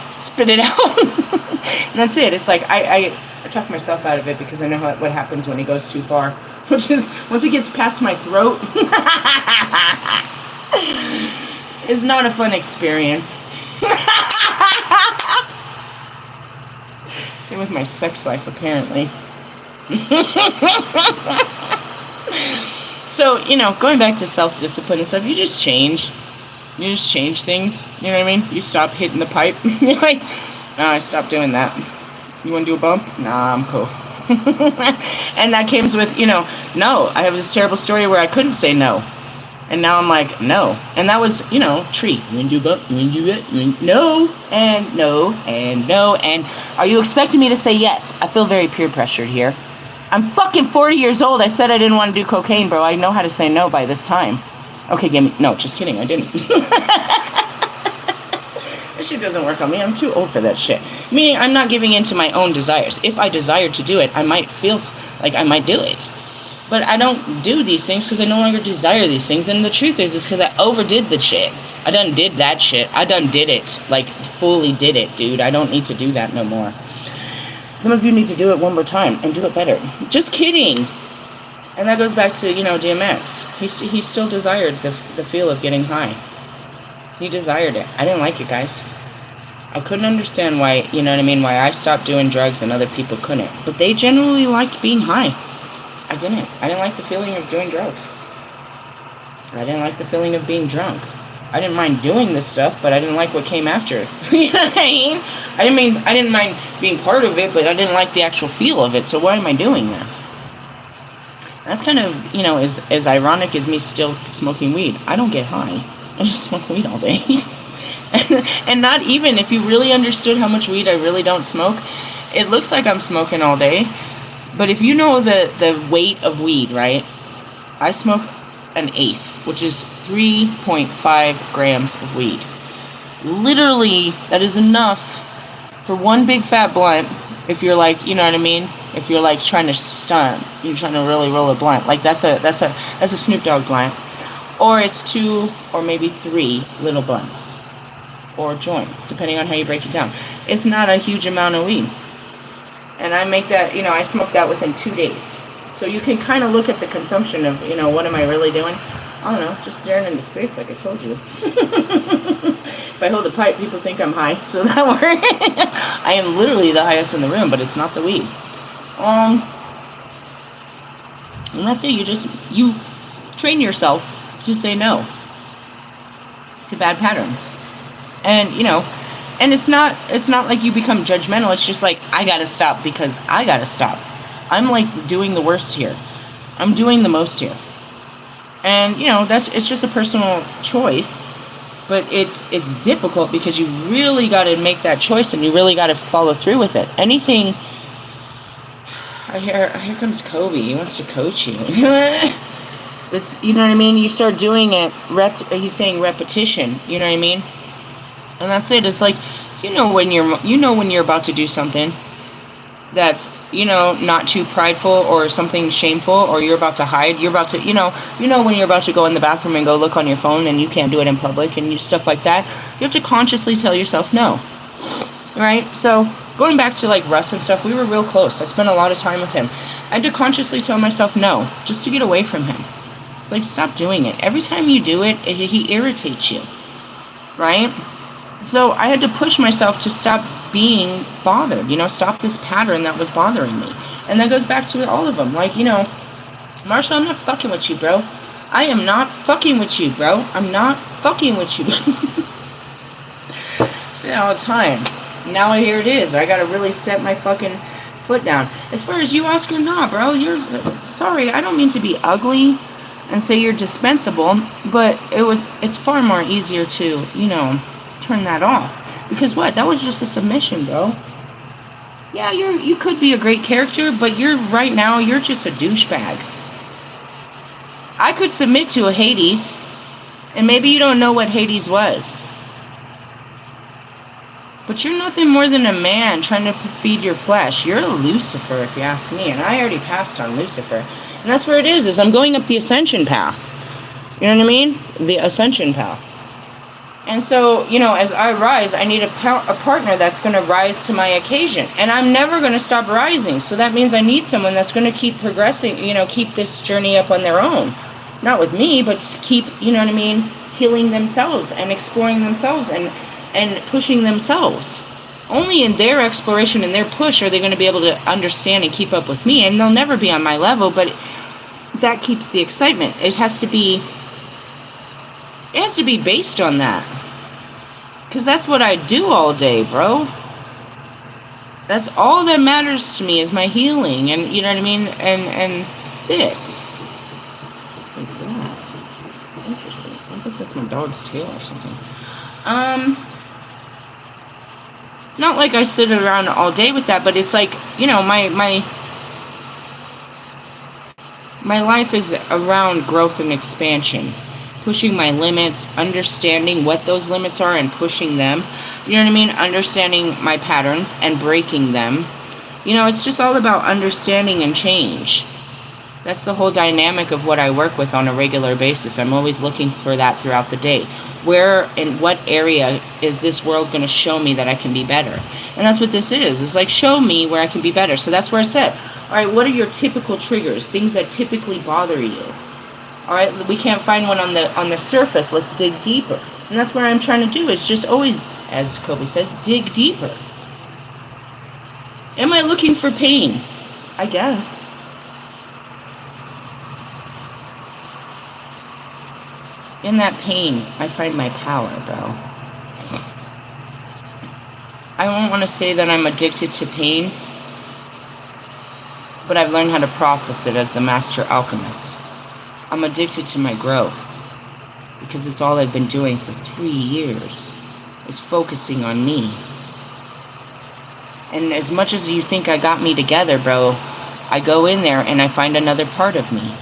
And that's it. It's like, I talk myself out of it because I know what happens when it goes too far. Which is, once it gets past my throat, it's not a fun experience. Same with my sex life, apparently. So, going back to self-discipline and stuff, you just change things, you know what I mean? You stop hitting the pipe. You're like, no, I stopped doing that. You want to do a bump? Nah, I'm cool. And that comes with, no, I have this terrible story where I couldn't say no. And now I'm like, no. And that was, treat. You want to do a bump? You want to do it? No, and no, and no. And are you expecting me to say yes? I feel very peer pressured here. I'm fucking 40 years old. I said I didn't want to do cocaine, bro. I know how to say no by this time. Okay, give me... No, just kidding. I didn't. That shit doesn't work on me. I'm too old for that shit. Meaning, I'm not giving in to my own desires. If I desired to do it, I might feel like I might do it. But I don't do these things because I no longer desire these things. And the truth is because I overdid the shit. I done did that shit. I done did it. Like, fully did it, dude. I don't need to do that no more. Some of you need to do it one more time and do it better. Just kidding. And that goes back to, you know, DMX. He still desired the feel of getting high. He desired it. I didn't like it, guys. I couldn't understand why, you know what I mean, why I stopped doing drugs and other people couldn't. But they generally liked being high. I didn't. I didn't like the feeling of doing drugs. I didn't like the feeling of being drunk. I didn't mind doing this stuff, but I didn't like what came after. You know what I mean? I didn't mind being part of it, but I didn't like the actual feel of it, so why am I doing this? That's kind of, you know, as ironic as me still smoking weed. I don't get high. I just smoke weed all day. And not even, if you really understood how much weed I really don't smoke, it looks like I'm smoking all day. But if you know the weight of weed, right? I smoke an eighth, which is 3.5 grams of weed. Literally, that is enough for one big fat blunt. If you're like, you know what I mean? If you're like trying to stun, you're trying to really roll a blunt. Like that's a Snoop Dogg blunt. Or it's 2 or maybe 3 little blunts. Or joints, depending on how you break it down. It's not a huge amount of weed. And I make that, you know, I smoke that within 2 days. So you can kind of look at the consumption of, you know, what am I really doing? I don't know, just staring into space like I told you. If I hold a pipe, people think I'm high, so that works. I am literally the highest in the room, but it's not the weed. And that's it. You train yourself to say no to bad patterns. And, you know, and it's not like you become judgmental. It's just like, I gotta stop because I gotta stop. I'm like doing the worst here. I'm doing the most here. And, you know, it's just a personal choice. But it's difficult because you really got to make that choice and you really got to follow through with it. Anything... Here comes Kobe. He wants to coach you. It's, you know what I mean? You start doing it. He's saying repetition. You know what I mean? And that's it. It's like, you know when you're about to do something that's, you know, not too prideful or something shameful, or you're about to hide. You're about to, you know when you're about to go in the bathroom and go look on your phone and you can't do it in public and stuff like that. You have to consciously tell yourself no. Right? So going back to like Russ and stuff, we were real close. I spent a lot of time with him. I had to consciously tell myself no, just to get away from him. It's like, stop doing it. Every time you do it, he irritates you. Right? So I had to push myself to stop being bothered, you know, stop this pattern that was bothering me. And that goes back to all of them. Like, you know, Marshall, I'm not fucking with you, bro. I am not fucking with you, bro. I'm not fucking with you. Say that all the time. Now here it is. I gotta really set my fucking foot down. As far as you, Oscar, nah, bro. You're sorry. I don't mean to be ugly and say you're dispensable, but it's far more easier to, you know, turn that off. Because what? That was just a submission, bro. Yeah, you could be a great character, but right now you're just a douchebag. I could submit to a Hades, and maybe you don't know what Hades was. But you're nothing more than a man trying to feed your flesh. You're a Lucifer, if you ask me, and I already passed on Lucifer. And that's where it is I'm going up the ascension path. You know what I mean? The ascension path. And so, you know, as I rise, I need a partner that's going to rise to my occasion. And I'm never going to stop rising. So that means I need someone that's going to keep progressing, you know, keep this journey up on their own. Not with me, but keep, you know what I mean, healing themselves and exploring themselves and pushing themselves. Only in their exploration and their push are they going to be able to understand and keep up with me. And they'll never be on my level, but that keeps the excitement. It has to be based on that. Because that's what I do all day, bro. That's all that matters to me is my healing. And, you know what I mean? And this. What's that? Interesting. I wonder if that's my dog's tail or something. Not like I sit around all day with that, but it's like, you know, my My life is around growth and expansion, pushing my limits, understanding what those limits are and pushing them. You know what I mean? Understanding my patterns and breaking them. You know, it's just all about understanding and change. That's the whole dynamic of what I work with on a regular basis. I'm always looking for that throughout the day. Where and what area is this world going to show me that I can be better? And that's what this is. It's like, show me where I can be better. So that's where I said, all right, what are your typical triggers, things that typically bother you? All right, we can't find one on the surface. Let's dig deeper. And that's what I'm trying to do, is just always, as Kobe says, dig deeper. Am I looking for pain? I guess. In that pain, I find my power, bro. I don't want to say that I'm addicted to pain, but I've learned how to process it as the master alchemist. I'm addicted to my growth because it's all I've been doing for 3 years, is focusing on me. And as much as you think I got me together, bro, I go in there and I find another part of me.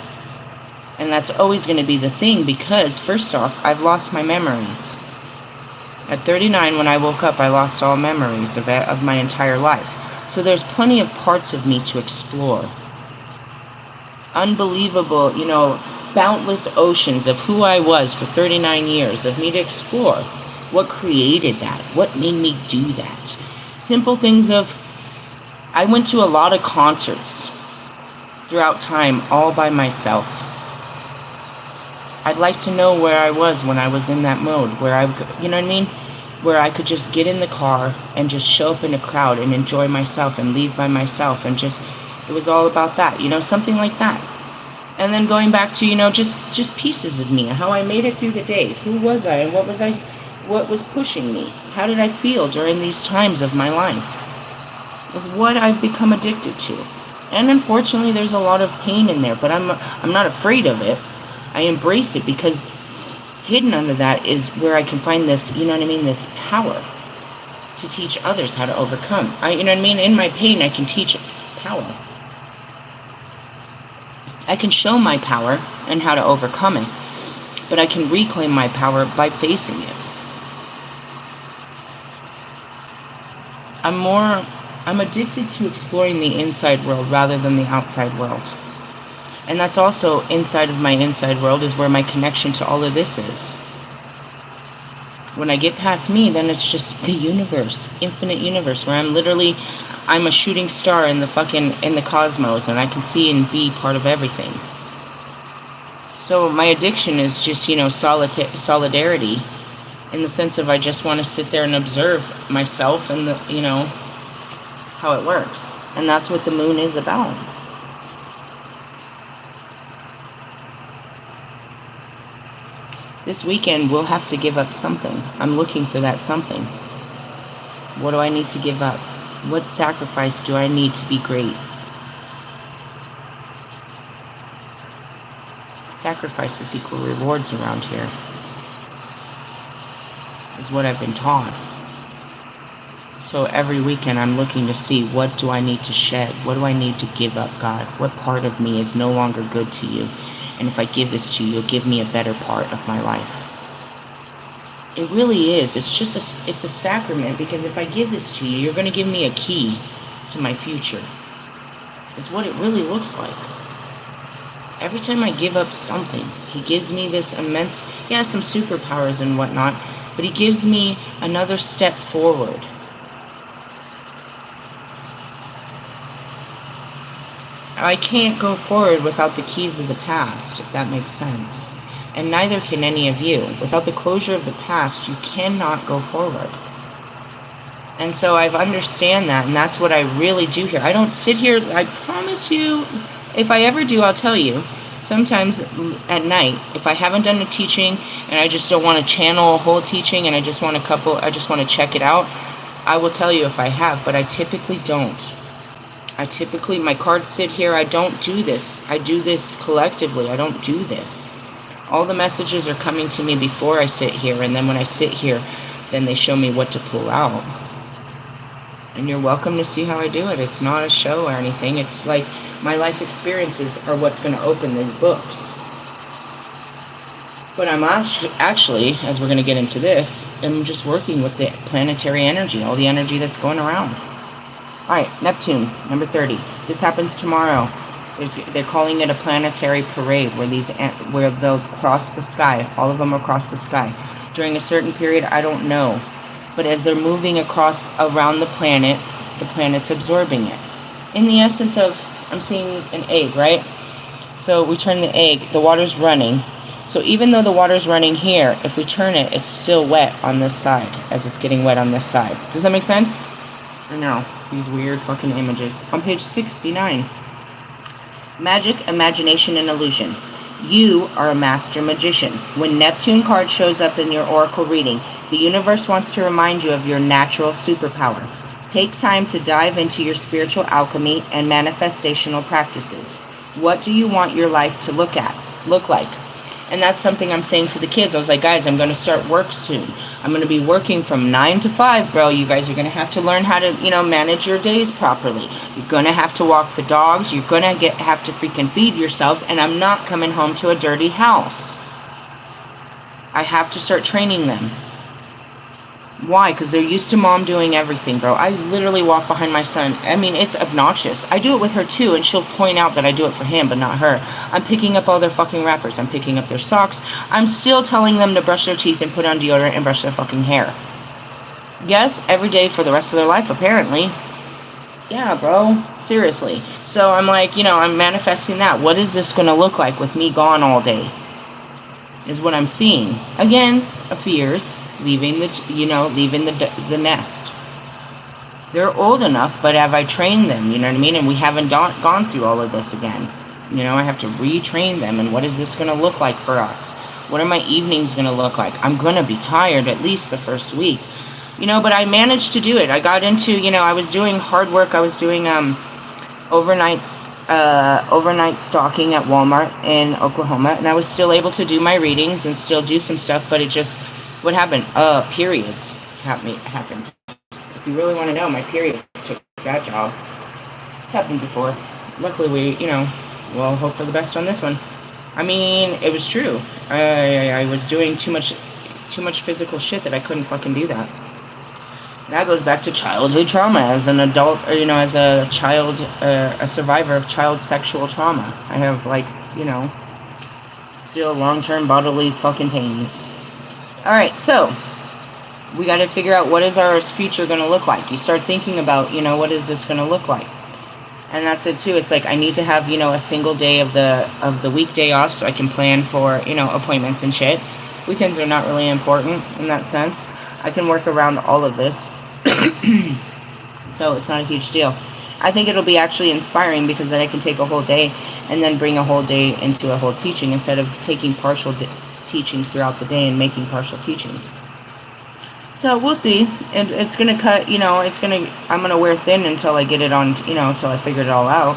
And that's always going to be the thing, because, first off, I've lost my memories. At 39, when I woke up, I lost all memories of my entire life. So there's plenty of parts of me to explore. Unbelievable, you know, boundless oceans of who I was for 39 years, of me to explore. What created that? What made me do that? Simple things of, I went to a lot of concerts throughout time all by myself. I'd like to know where I was when I was in that mode, where you know what I mean? Where I could just get in the car and just show up in a crowd and enjoy myself and leave by myself, and just, it was all about that, you know, something like that. And then going back to, you know, just pieces of me, how I made it through the day. Who was I and what was pushing me? How did I feel during these times of my life? Is what I've become addicted to. And unfortunately, there's a lot of pain in there, but I'm not afraid of it. I embrace it, because hidden under that is where I can find this, you know what I mean, this power to teach others how to overcome. You know what I mean? In my pain, I can teach power. I can show my power and how to overcome it, but I can reclaim my power by facing it. I'm addicted to exploring the inside world rather than the outside world. And that's also inside of my inside world is where my connection to all of this is. When I get past me, then it's just the universe, infinite universe, where I'm a shooting star in the cosmos, and I can see and be part of everything. So my addiction is just, you know, solidarity, in the sense of I just want to sit there and observe myself and you know, how it works. And that's what the moon is about. This weekend, we'll have to give up something. I'm looking for that something. What do I need to give up? What sacrifice do I need to be great? Sacrifices equal rewards around here, is what I've been taught. So every weekend, I'm looking to see, what do I need to shed? What do I need to give up, God? What part of me is no longer good to you? And if I give this to you, you'll give me a better part of my life. It really is. It's a sacrament, because if I give this to you, you're going to give me a key to my future. Is what it really looks like. Every time I give up something, he gives me this immense, some superpowers and whatnot, but he gives me another step forward. I can't go forward without the keys of the past, if that makes sense. And neither can any of you. Without the closure of the past, you cannot go forward. And so I understand that, and that's what I really do here. I don't sit here, I promise you, if I ever do, I'll tell you. Sometimes at night, if I haven't done a teaching, and I just don't want to channel a whole teaching, and I just want to check it out, I will tell you if I have, but I typically don't. My cards sit here. I don't do this. I do this collectively. I don't do this. All the messages are coming to me before I sit here, and then when I sit here, then they show me what to pull out. And you're welcome to see how I do it. It's not a show or anything. It's like My life experiences are what's going to open these books. But I'm actually, as we're going to get into this, I'm just working with the planetary energy, all the energy that's going around. Alright, Neptune, number 30. This happens tomorrow. They're calling it a planetary parade where they'll cross the sky. All of them across the sky. During a certain period, I don't know. But as they're moving across around the planet's absorbing it. In the essence of, I'm seeing an egg, right? So we turn the egg, the water's running. So even though the water's running here, if we turn it, it's still wet on this side, as it's getting wet on this side. Does that make sense? Or no? These weird fucking images. On page 69. Magic, imagination, and illusion. You are a master magician. When Neptune card shows up in your oracle reading, the universe wants to remind you of your natural superpower. Take time to dive into your spiritual alchemy and manifestational practices. What do you want your life to look like? And that's something I'm saying to the kids. I was like, guys, I'm going to start work soon. I'm going to be working from 9 to 5, bro. You guys are going to have to learn how to, manage your days properly. You're going to have to walk the dogs. You're going to have to freaking feed yourselves. And I'm not coming home to a dirty house. I have to start training them. Why? Because they're used to mom doing everything, bro. I literally walk behind my son. I mean, it's obnoxious. I do it with her, too, and she'll point out that I do it for him, but not her. I'm picking up all their fucking wrappers. I'm picking up their socks. I'm still telling them to brush their teeth and put on deodorant and brush their fucking hair. Yes, every day for the rest of their life, apparently. Yeah, bro. Seriously. So I'm like, I'm manifesting that. What is this going to look like with me gone all day? Is what I'm seeing. Again, a fears. Leaving the nest. They're old enough, but have I trained them? You know what I mean? And we haven't gone through all of this again. I have to retrain them. And what is this going to look like for us? What are my evenings going to look like? I'm going to be tired at least the first week. But I managed to do it. I got into, I was doing hard work. I was doing overnight stalking at Walmart in Oklahoma, and I was still able to do my readings and still do some stuff, but it just... What happened? Periods happened. If you really want to know, my periods took that job. It's happened before. Luckily, we'll hope for the best on this one. I mean, it was true. I was doing too much physical shit that I couldn't fucking do that. That goes back to childhood trauma. As an adult, as a child, a survivor of child sexual trauma. I have, still long-term bodily fucking pains. Alright, so, we got to figure out what is our future going to look like. You start thinking about, what is this going to look like? And that's it too. It's like I need to have, a single day of the weekday off so I can plan for, appointments and shit. Weekends are not really important in that sense. I can work around all of this. So it's not a huge deal. I think it'll be actually inspiring because then I can take a whole day and then bring a whole day into a whole teaching instead of taking partial teachings throughout the day and making partial teachings. So we'll see. It's gonna cut, I'm gonna wear thin until I get it on, until I figure it all out.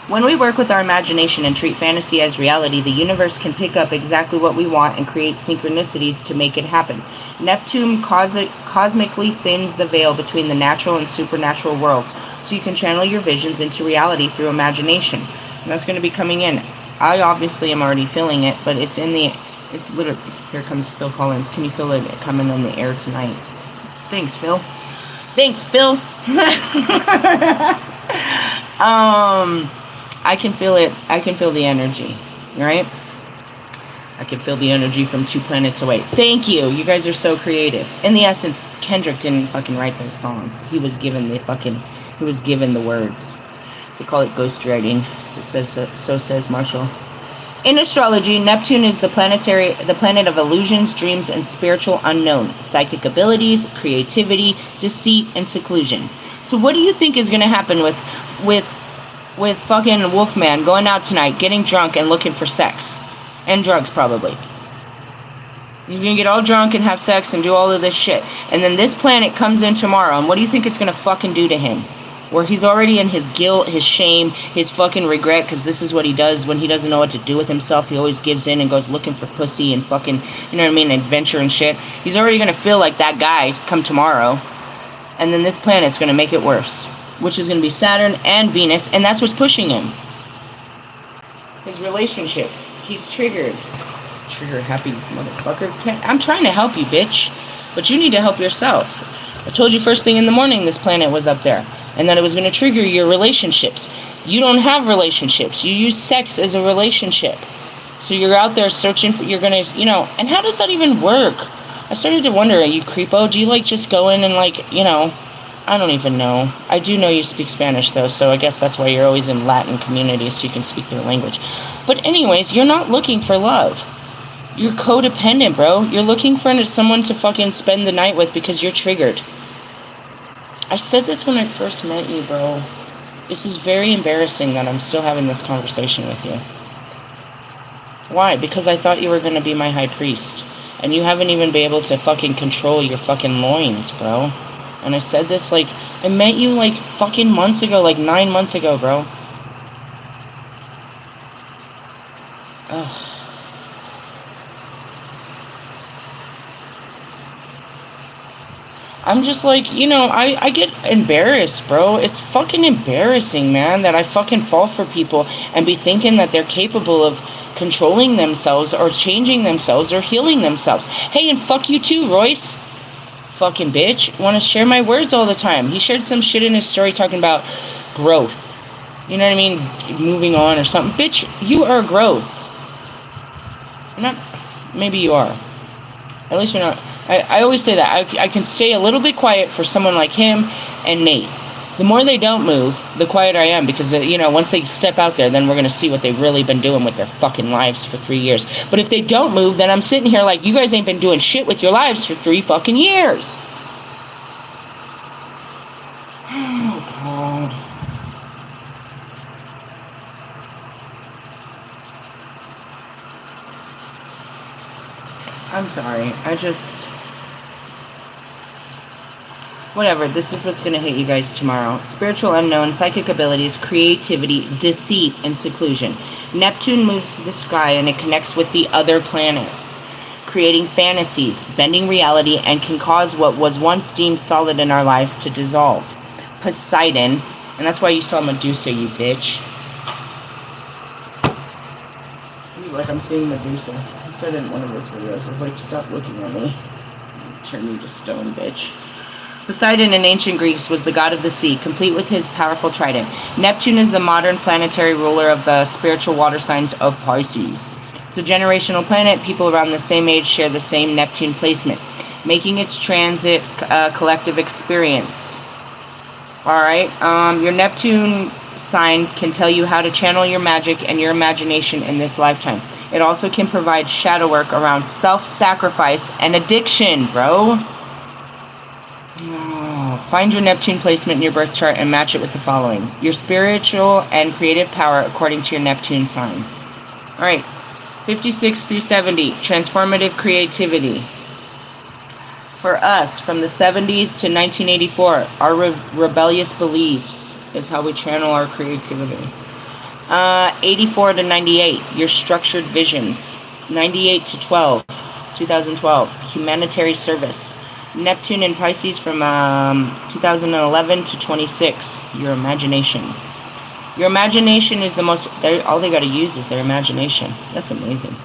When we work with our imagination and treat fantasy as reality, the universe can pick up exactly what we want and create synchronicities to make it happen. Neptune cosmically thins the veil between the natural and supernatural worlds, so you can channel your visions into reality through imagination. And that's going to be coming in. I obviously am already feeling it, but it's literally, here comes Phil Collins. Can you feel it coming in the air tonight? Thanks, Phil. I can feel it. I can feel the energy, right? I can feel the energy from 2 planets away. Thank you. You guys are so creative. In the essence, Kendrick didn't fucking write those songs. He was given the words. They call it ghostwriting. So says Marshall. In astrology, Neptune is the planet of illusions, dreams, and spiritual unknown, psychic abilities, creativity, deceit, and seclusion. So what do you think is going to happen with fucking Wolfman going out tonight, getting drunk, and looking for sex? And drugs, probably. He's going to get all drunk and have sex and do all of this shit. And then this planet comes in tomorrow, and what do you think it's going to fucking do to him? Where he's already in his guilt, his shame, his fucking regret, because this is what he does when he doesn't know what to do with himself. He always gives in and goes looking for pussy and fucking, you know what I mean, adventure and shit. He's already going to feel like that guy come tomorrow. And then this planet's going to make it worse. which is going to be Saturn and Venus, and that's what's pushing him. His relationships. He's triggered. Trigger happy motherfucker. I'm trying to help you, bitch. But you need to help yourself. I told you first thing in the morning this planet was up there. And that it was going to trigger your relationships. You don't have relationships. You use sex as a relationship. So you're out there searching for, you're going to, you know, and how does that even work? I started to wonder, are you creepo? Do you like just go in and like, you know, I don't even know. I do know you speak Spanish though, so I guess that's why you're always in Latin communities so you can speak their language. But anyways, you're not looking for love. You're codependent, bro. You're looking for someone to fucking spend the night with because you're triggered. I said this when I first met you, bro. This is very embarrassing that I'm still having this conversation with you. Why? Because I thought you were going to be my high priest. And you haven't even been able to fucking control your fucking loins, bro. And I said this, like, I met you, like, fucking months ago, like 9 months ago, bro. Ugh. I'm just like, you know, I get embarrassed, bro. It's fucking embarrassing, man, that I fucking fall for people and be thinking that they're capable of controlling themselves or changing themselves or healing themselves. Hey, and fuck you too, Royce. Fucking bitch. Want to share my words all the time. He shared some shit in his story talking about growth. You know what I mean? Moving on or something. Bitch, you are growth. Not, maybe you are. At least you're not. I always say that. I can stay a little bit quiet for someone like him and Nate. The more they don't move, the quieter I am. Because, you know, once they step out there, then we're going to see what they've really been doing with their fucking lives for 3 years. But if they don't move, then I'm sitting here like, you guys ain't been doing shit with your lives for 3 fucking years. Oh, God. I'm sorry. Whatever, this is what's going to hit you guys tomorrow. Spiritual unknown, psychic abilities, creativity, deceit, and seclusion. Neptune moves the sky and it connects with the other planets, creating fantasies, bending reality, and can cause what was once deemed solid in our lives to dissolve. Poseidon, and that's why you saw Medusa, you bitch. He's like, I'm seeing Medusa. He said in one of his videos, I was like, stop looking at me. Turn me to stone, bitch. Poseidon in ancient Greece was the god of the sea, complete with his powerful trident. Neptune is the modern planetary ruler of the spiritual water signs of Pisces. It's a generational planet. People around the same age share the same Neptune placement, making its transit a collective experience. Alright, your Neptune sign can tell you how to channel your magic and your imagination in this lifetime. It also can provide shadow work around self-sacrifice and addiction, bro. Oh, find your Neptune placement in your birth chart and match it with the following. Your spiritual and creative power according to your Neptune sign. Alright, 56 through 70, transformative creativity. For us, from the 70s to 1984, our rebellious beliefs is how we channel our creativity. 84 to 98, your structured visions. 98 to 2012, humanitarian service. Neptune and Pisces from 2011 to 26, your imagination. Your imagination is the most, all they got to use is their imagination. That's amazing.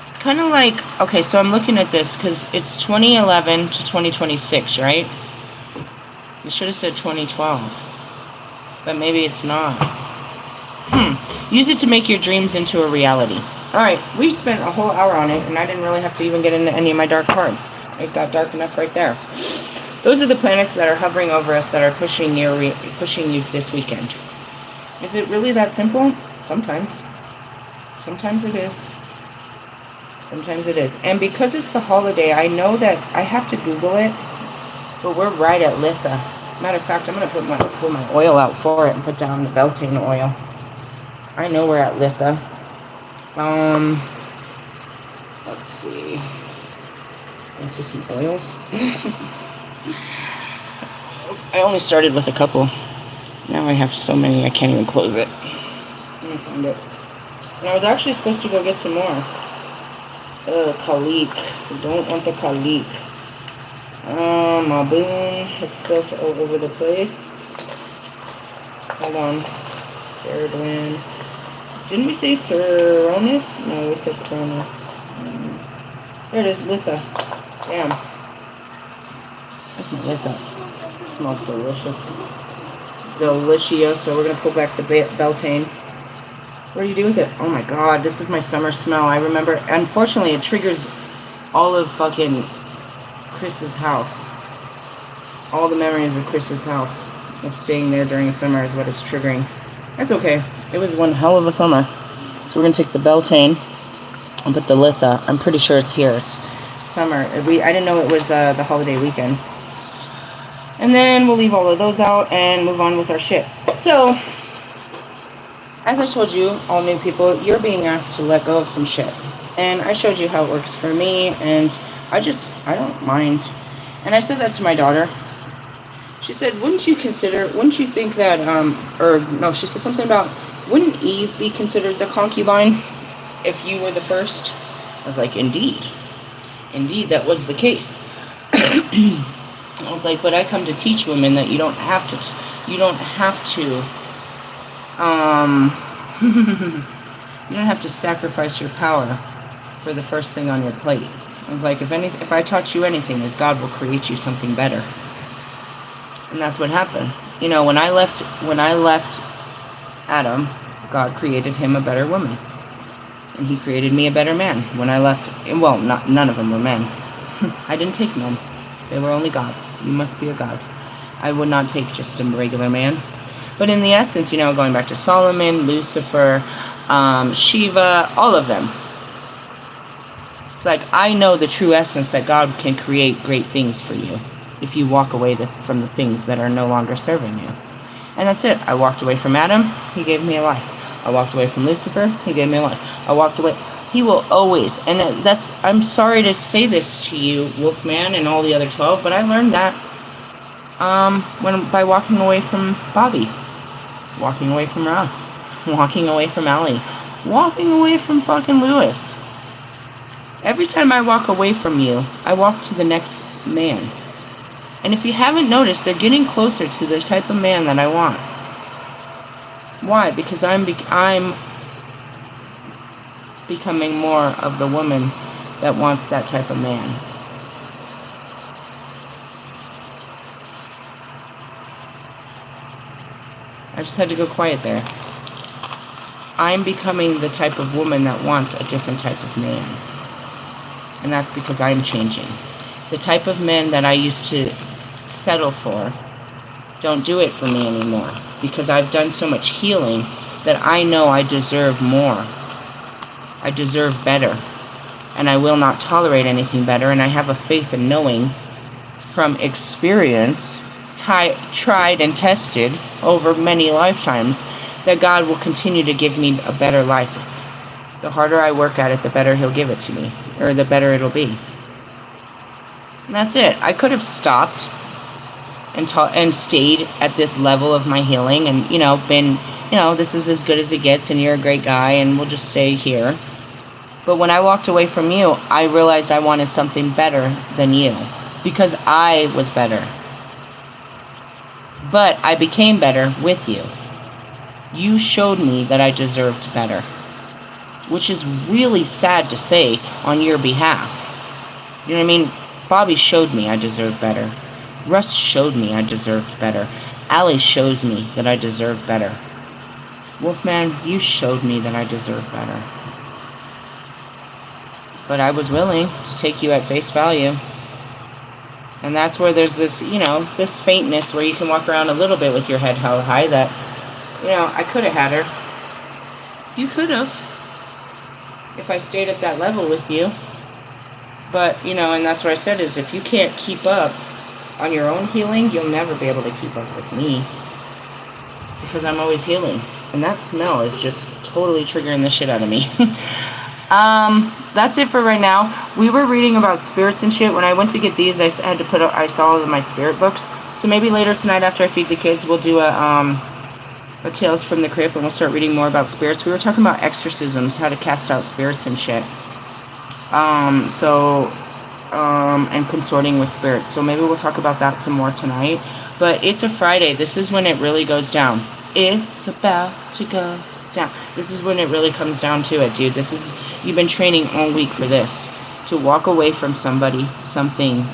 It's kind of like, okay, so I'm looking at this because it's 2011 to 2026, right? You should have said 2012, but maybe it's not. Use it to make your dreams into a reality. Alright, we spent a whole hour on it, and I didn't really have to even get into any of my dark cards. It got dark enough right there. Those are the planets that are hovering over us that are pushing you this weekend. Is it really that simple? Sometimes. Sometimes it is. Sometimes it is. And because it's the holiday, I know that I have to Google it, but we're right at LILITH. Matter of fact, I'm going to pull my oil out for it and put down the Beltane oil. I know we're at LILITH. Let's see. Let's see some oils. I only started with a couple. Now I have so many I can't even close it. Let me find it. And I was actually supposed to go get some more. Kalik. We don't want the Kalik. Maboon has spilt all over the place. Hold on. Ceridwen. Didn't we say Ceronis? No, we said Cronus. There it is, Litha. Damn. That's my Litha. It smells delicious. Delicioso. We're gonna pull back the Beltane. What do you do with it? Oh my god, this is my summer smell. I remember, unfortunately, it triggers all of fucking Chris's house. All the memories of Chris's house, of staying there during the summer, is what it's triggering. That's okay. It was one hell of a summer. So we're gonna take the Beltane and put the Litha. I'm pretty sure it's here. It's summer. I didn't know it was the holiday weekend. And then we'll leave all of those out and move on with our shit. So, as I told you, all new people, you're being asked to let go of some shit. And I showed you how it works for me, and I don't mind. And I said that to my daughter. She said, wouldn't you think that, she said something about, wouldn't Eve be considered the concubine if you were the first? I was like, indeed, that was the case. I was like, but I come to teach women that you don't have to sacrifice your power for the first thing on your plate. I was like, if I taught you anything, is God will create you something better. And that's what happened. You know, when I left Adam, God created him a better woman. And he created me a better man. When I left, well, none of them were men. I didn't take men. They were only gods. You must be a god. I would not take just a regular man. But in the essence, you know, going back to Solomon, Lucifer, Shiva, all of them. It's like, I know the true essence that God can create great things for you if you walk away from the things that are no longer serving you. And that's it. I walked away from Adam. He gave me a life. I walked away from Lucifer. He gave me a life. I walked away. He will always, and I'm sorry to say this to you, Wolfman, and all the other 12, but I learned that by walking away from Bobby, walking away from Russ, walking away from Allie, walking away from fucking Lewis. Every time I walk away from you, I walk to the next man. And if you haven't noticed, they're getting closer to the type of man that I want. Why? Because I'm becoming more of the woman that wants that type of man. I just had to go quiet there. I'm becoming the type of woman that wants a different type of man. And that's because I'm changing. The type of men that I used to settle for don't do it for me anymore. Because I've done so much healing that I know I deserve more. I deserve better. And I will not tolerate anything better. And I have a faith in knowing from experience, tried and tested over many lifetimes, that God will continue to give me a better life. The harder I work at it, the better He'll give it to me. Or the better it'll be. And that's it. I could have stopped and stayed at this level of my healing and, been, this is as good as it gets and you're a great guy and we'll just stay here. But when I walked away from you, I realized I wanted something better than you because I was better. But I became better with you. You showed me that I deserved better, which is really sad to say on your behalf. You know what I mean? Bobby showed me I deserved better. Russ showed me I deserved better. Allie shows me that I deserve better. Wolfman, you showed me that I deserve better. But I was willing to take you at face value. And that's where there's this, this faintness where you can walk around a little bit with your head held high that, I could have had her. You could have. If I stayed at that level with you. But, and that's what I said is if you can't keep up on your own healing, you'll never be able to keep up with me. Because I'm always healing. And that smell is just totally triggering the shit out of me. That's it for right now. We were reading about spirits and shit. When I went to get these, I saw all of my spirit books. So maybe later tonight after I feed the kids, we'll do a Tales from the Crypt and we'll start reading more about spirits. We were talking about exorcisms, how to cast out spirits and shit. And consorting with spirits. So maybe we'll talk about that some more tonight. But it's a Friday. This is when it really goes down. It's about to go down. This is when it really comes down to it, dude. You've been training all week for this. To walk away from somebody, something,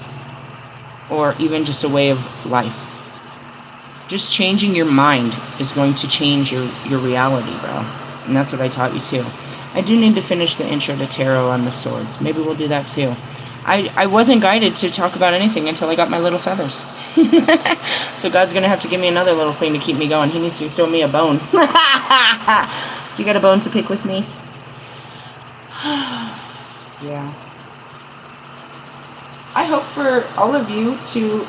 or even just a way of life. Just changing your mind is going to change your reality, bro. And that's what I taught you too. I do need to finish the intro to tarot on the swords. Maybe we'll do that too. I wasn't guided to talk about anything until I got my little feathers. So God's going to have to give me another little thing to keep me going. He needs to throw me a bone. You got a bone to pick with me? Yeah. I hope for all of you to,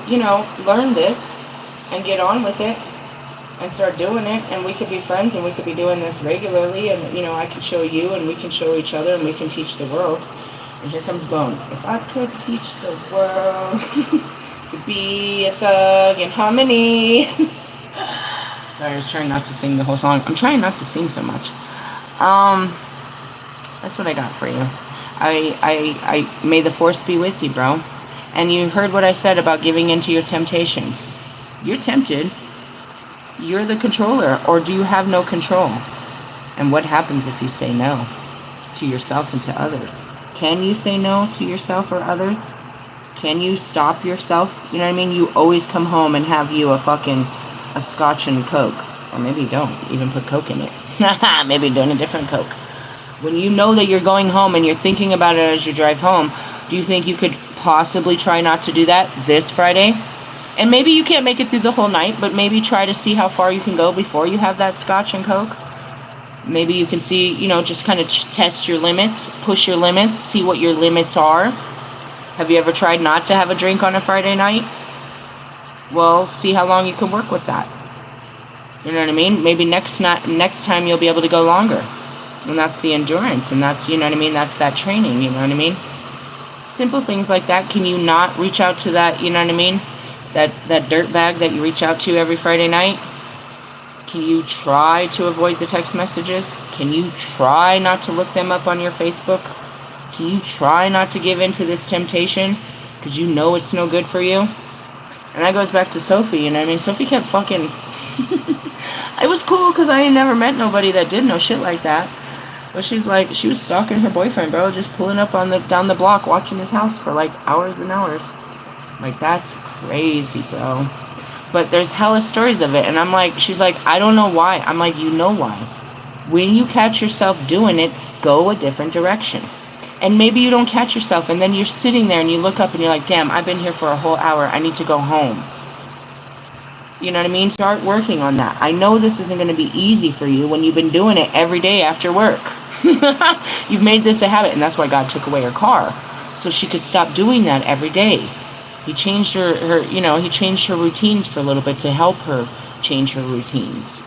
learn this and get on with it and start doing it, and we could be friends and we could be doing this regularly, and, I can show you and we can show each other and we can teach the world. And here comes Bone. If I could teach the world to be a thug in harmony. Sorry, I was trying not to sing the whole song. I'm trying not to sing so much. That's what I got for you. I may the force be with you, bro. And you heard what I said about giving into your temptations. You're tempted. You're the controller, or do you have no control? And what happens if you say no to yourself and to others? Can you say no to yourself or others? Can you stop yourself? You know what I mean? You always come home and have you a scotch and Coke. Or maybe you don't even put Coke in it. Maybe you're doing a different Coke. When you know that you're going home and you're thinking about it as you drive home, do you think you could possibly try not to do that this Friday? And maybe you can't make it through the whole night, but maybe try to see how far you can go before you have that scotch and Coke. Maybe you can see, just kind of test your limits, push your limits, see what your limits are. Have you ever tried not to have a drink on a Friday night? Well, see how long you can work with that. You know what I mean? Maybe next time you'll be able to go longer. And that's the endurance, and that's, that's that training, you know what I mean? Simple things like that. Can you not reach out to that, you know what I mean? That dirt bag that you reach out to every Friday night? Can you try to avoid the text messages? Can you try not to look them up on your Facebook? Can you try not to give in to this temptation? Because you know it's no good for you? And that goes back to Sophie, you know what I mean? Sophie kept fucking... It was cool because I ain't never met nobody that did no shit like that. But she was stalking her boyfriend, bro. Just pulling up down the block, watching his house for hours and hours. That's crazy, bro. But there's hella stories of it. And she's like, I don't know why. I'm like, you know why. When you catch yourself doing it, go a different direction. And maybe you don't catch yourself, and then you're sitting there and you look up and you're like, damn, I've been here for a whole hour. I need to go home. You know what I mean? Start working on that. I know this isn't going to be easy for you when you've been doing it every day after work. You've made this a habit, and that's why God took away her car. So she could stop doing that every day. He changed he changed her routines for a little bit to help her change her routines.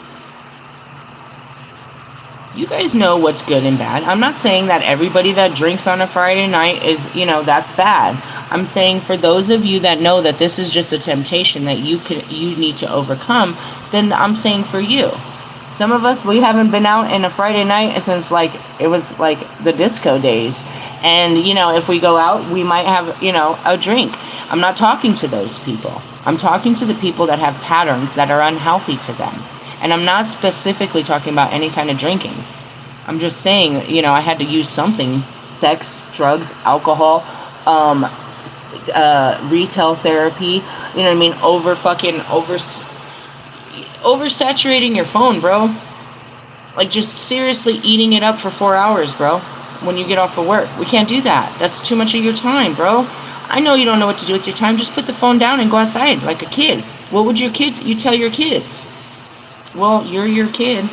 You guys know what's good and bad. I'm not saying that everybody that drinks on a Friday night is, that's bad. I'm saying for those of you that know that this is just a temptation that you need to overcome, then I'm saying for you. Some of us, we haven't been out in a Friday night since it was the disco days. And, if we go out, we might have, a drink. I'm not talking to those people. I'm talking to the people that have patterns that are unhealthy to them. And I'm not specifically talking about any kind of drinking. I'm just saying, I had to use something. Sex, drugs, alcohol, retail therapy. You know what I mean? Oversaturating your phone, bro. Just seriously eating it up for 4 hours, bro. When you get off of work. We can't do that. That's too much of your time, bro. I know you don't know what to do with your time. Just put the phone down and go outside like a kid. What would you tell your kids? Well, you're your kid.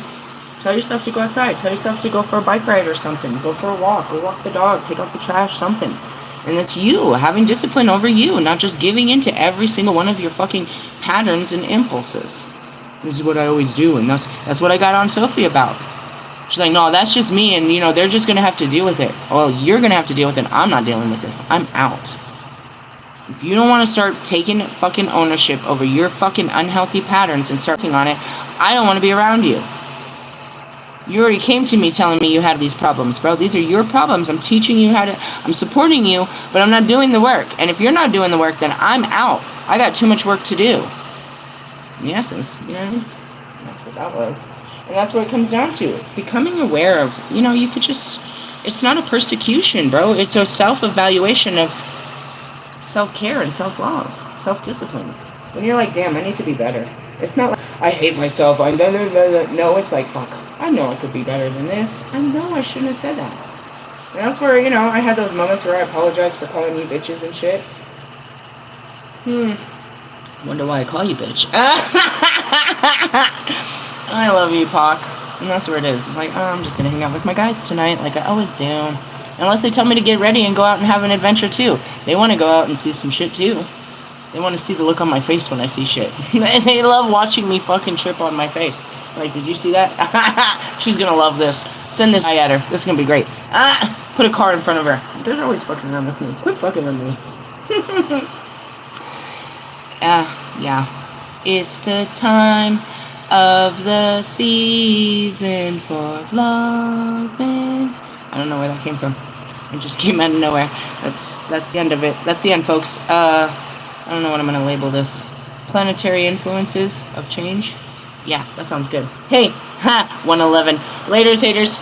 Tell yourself to go outside. Tell yourself to go for a bike ride or something. Go for a walk. Go walk the dog. Take out the trash, something. And it's you, having discipline over you, not just giving into every single one of your fucking patterns and impulses. This is what I always do, and that's what I got on Sophie about. She's like, no, that's just me, and, they're just going to have to deal with it. Well, you're going to have to deal with it. I'm not dealing with this. I'm out. If you don't want to start taking fucking ownership over your fucking unhealthy patterns and start working on it, I don't want to be around you. You already came to me telling me you had these problems, bro. These are your problems. I'm teaching you how to... I'm supporting you, but I'm not doing the work. And if you're not doing the work, then I'm out. I got too much work to do. In essence, you know what I mean? That's what that was. And that's what it comes down to. Becoming aware of, you know, you could just, it's not a persecution, bro. It's a self-evaluation of self-care and self-love, self-discipline. When you're like, damn, I need to be better. It's not like, I hate myself. I'm blah, blah, blah, blah. No, it's like, fuck, I know I could be better than this. I know I shouldn't have said that. And that's where, you know, I had those moments where I apologize for calling you bitches and shit. Wonder why I call you bitch. I love you, Pac. And that's where it is. It's like, oh, I'm just gonna hang out with my guys tonight, like I always do. Unless they tell me to get ready and go out and have an adventure too. They want to go out and see some shit too. They want to see the look on my face when I see shit. They love watching me fucking trip on my face. Like, did you see that? She's gonna love this. Send this guy at her. This is gonna be great. Put a car in front of her. They're always fucking around with me. Quit fucking with me. Yeah. It's the time of the season for loving. I don't know where that came from. It just came out of nowhere. That's the end of it. That's the end, folks. I don't know what I'm gonna label this. Planetary influences of change. Yeah, that sounds good. Hey, 111. Laters, haters.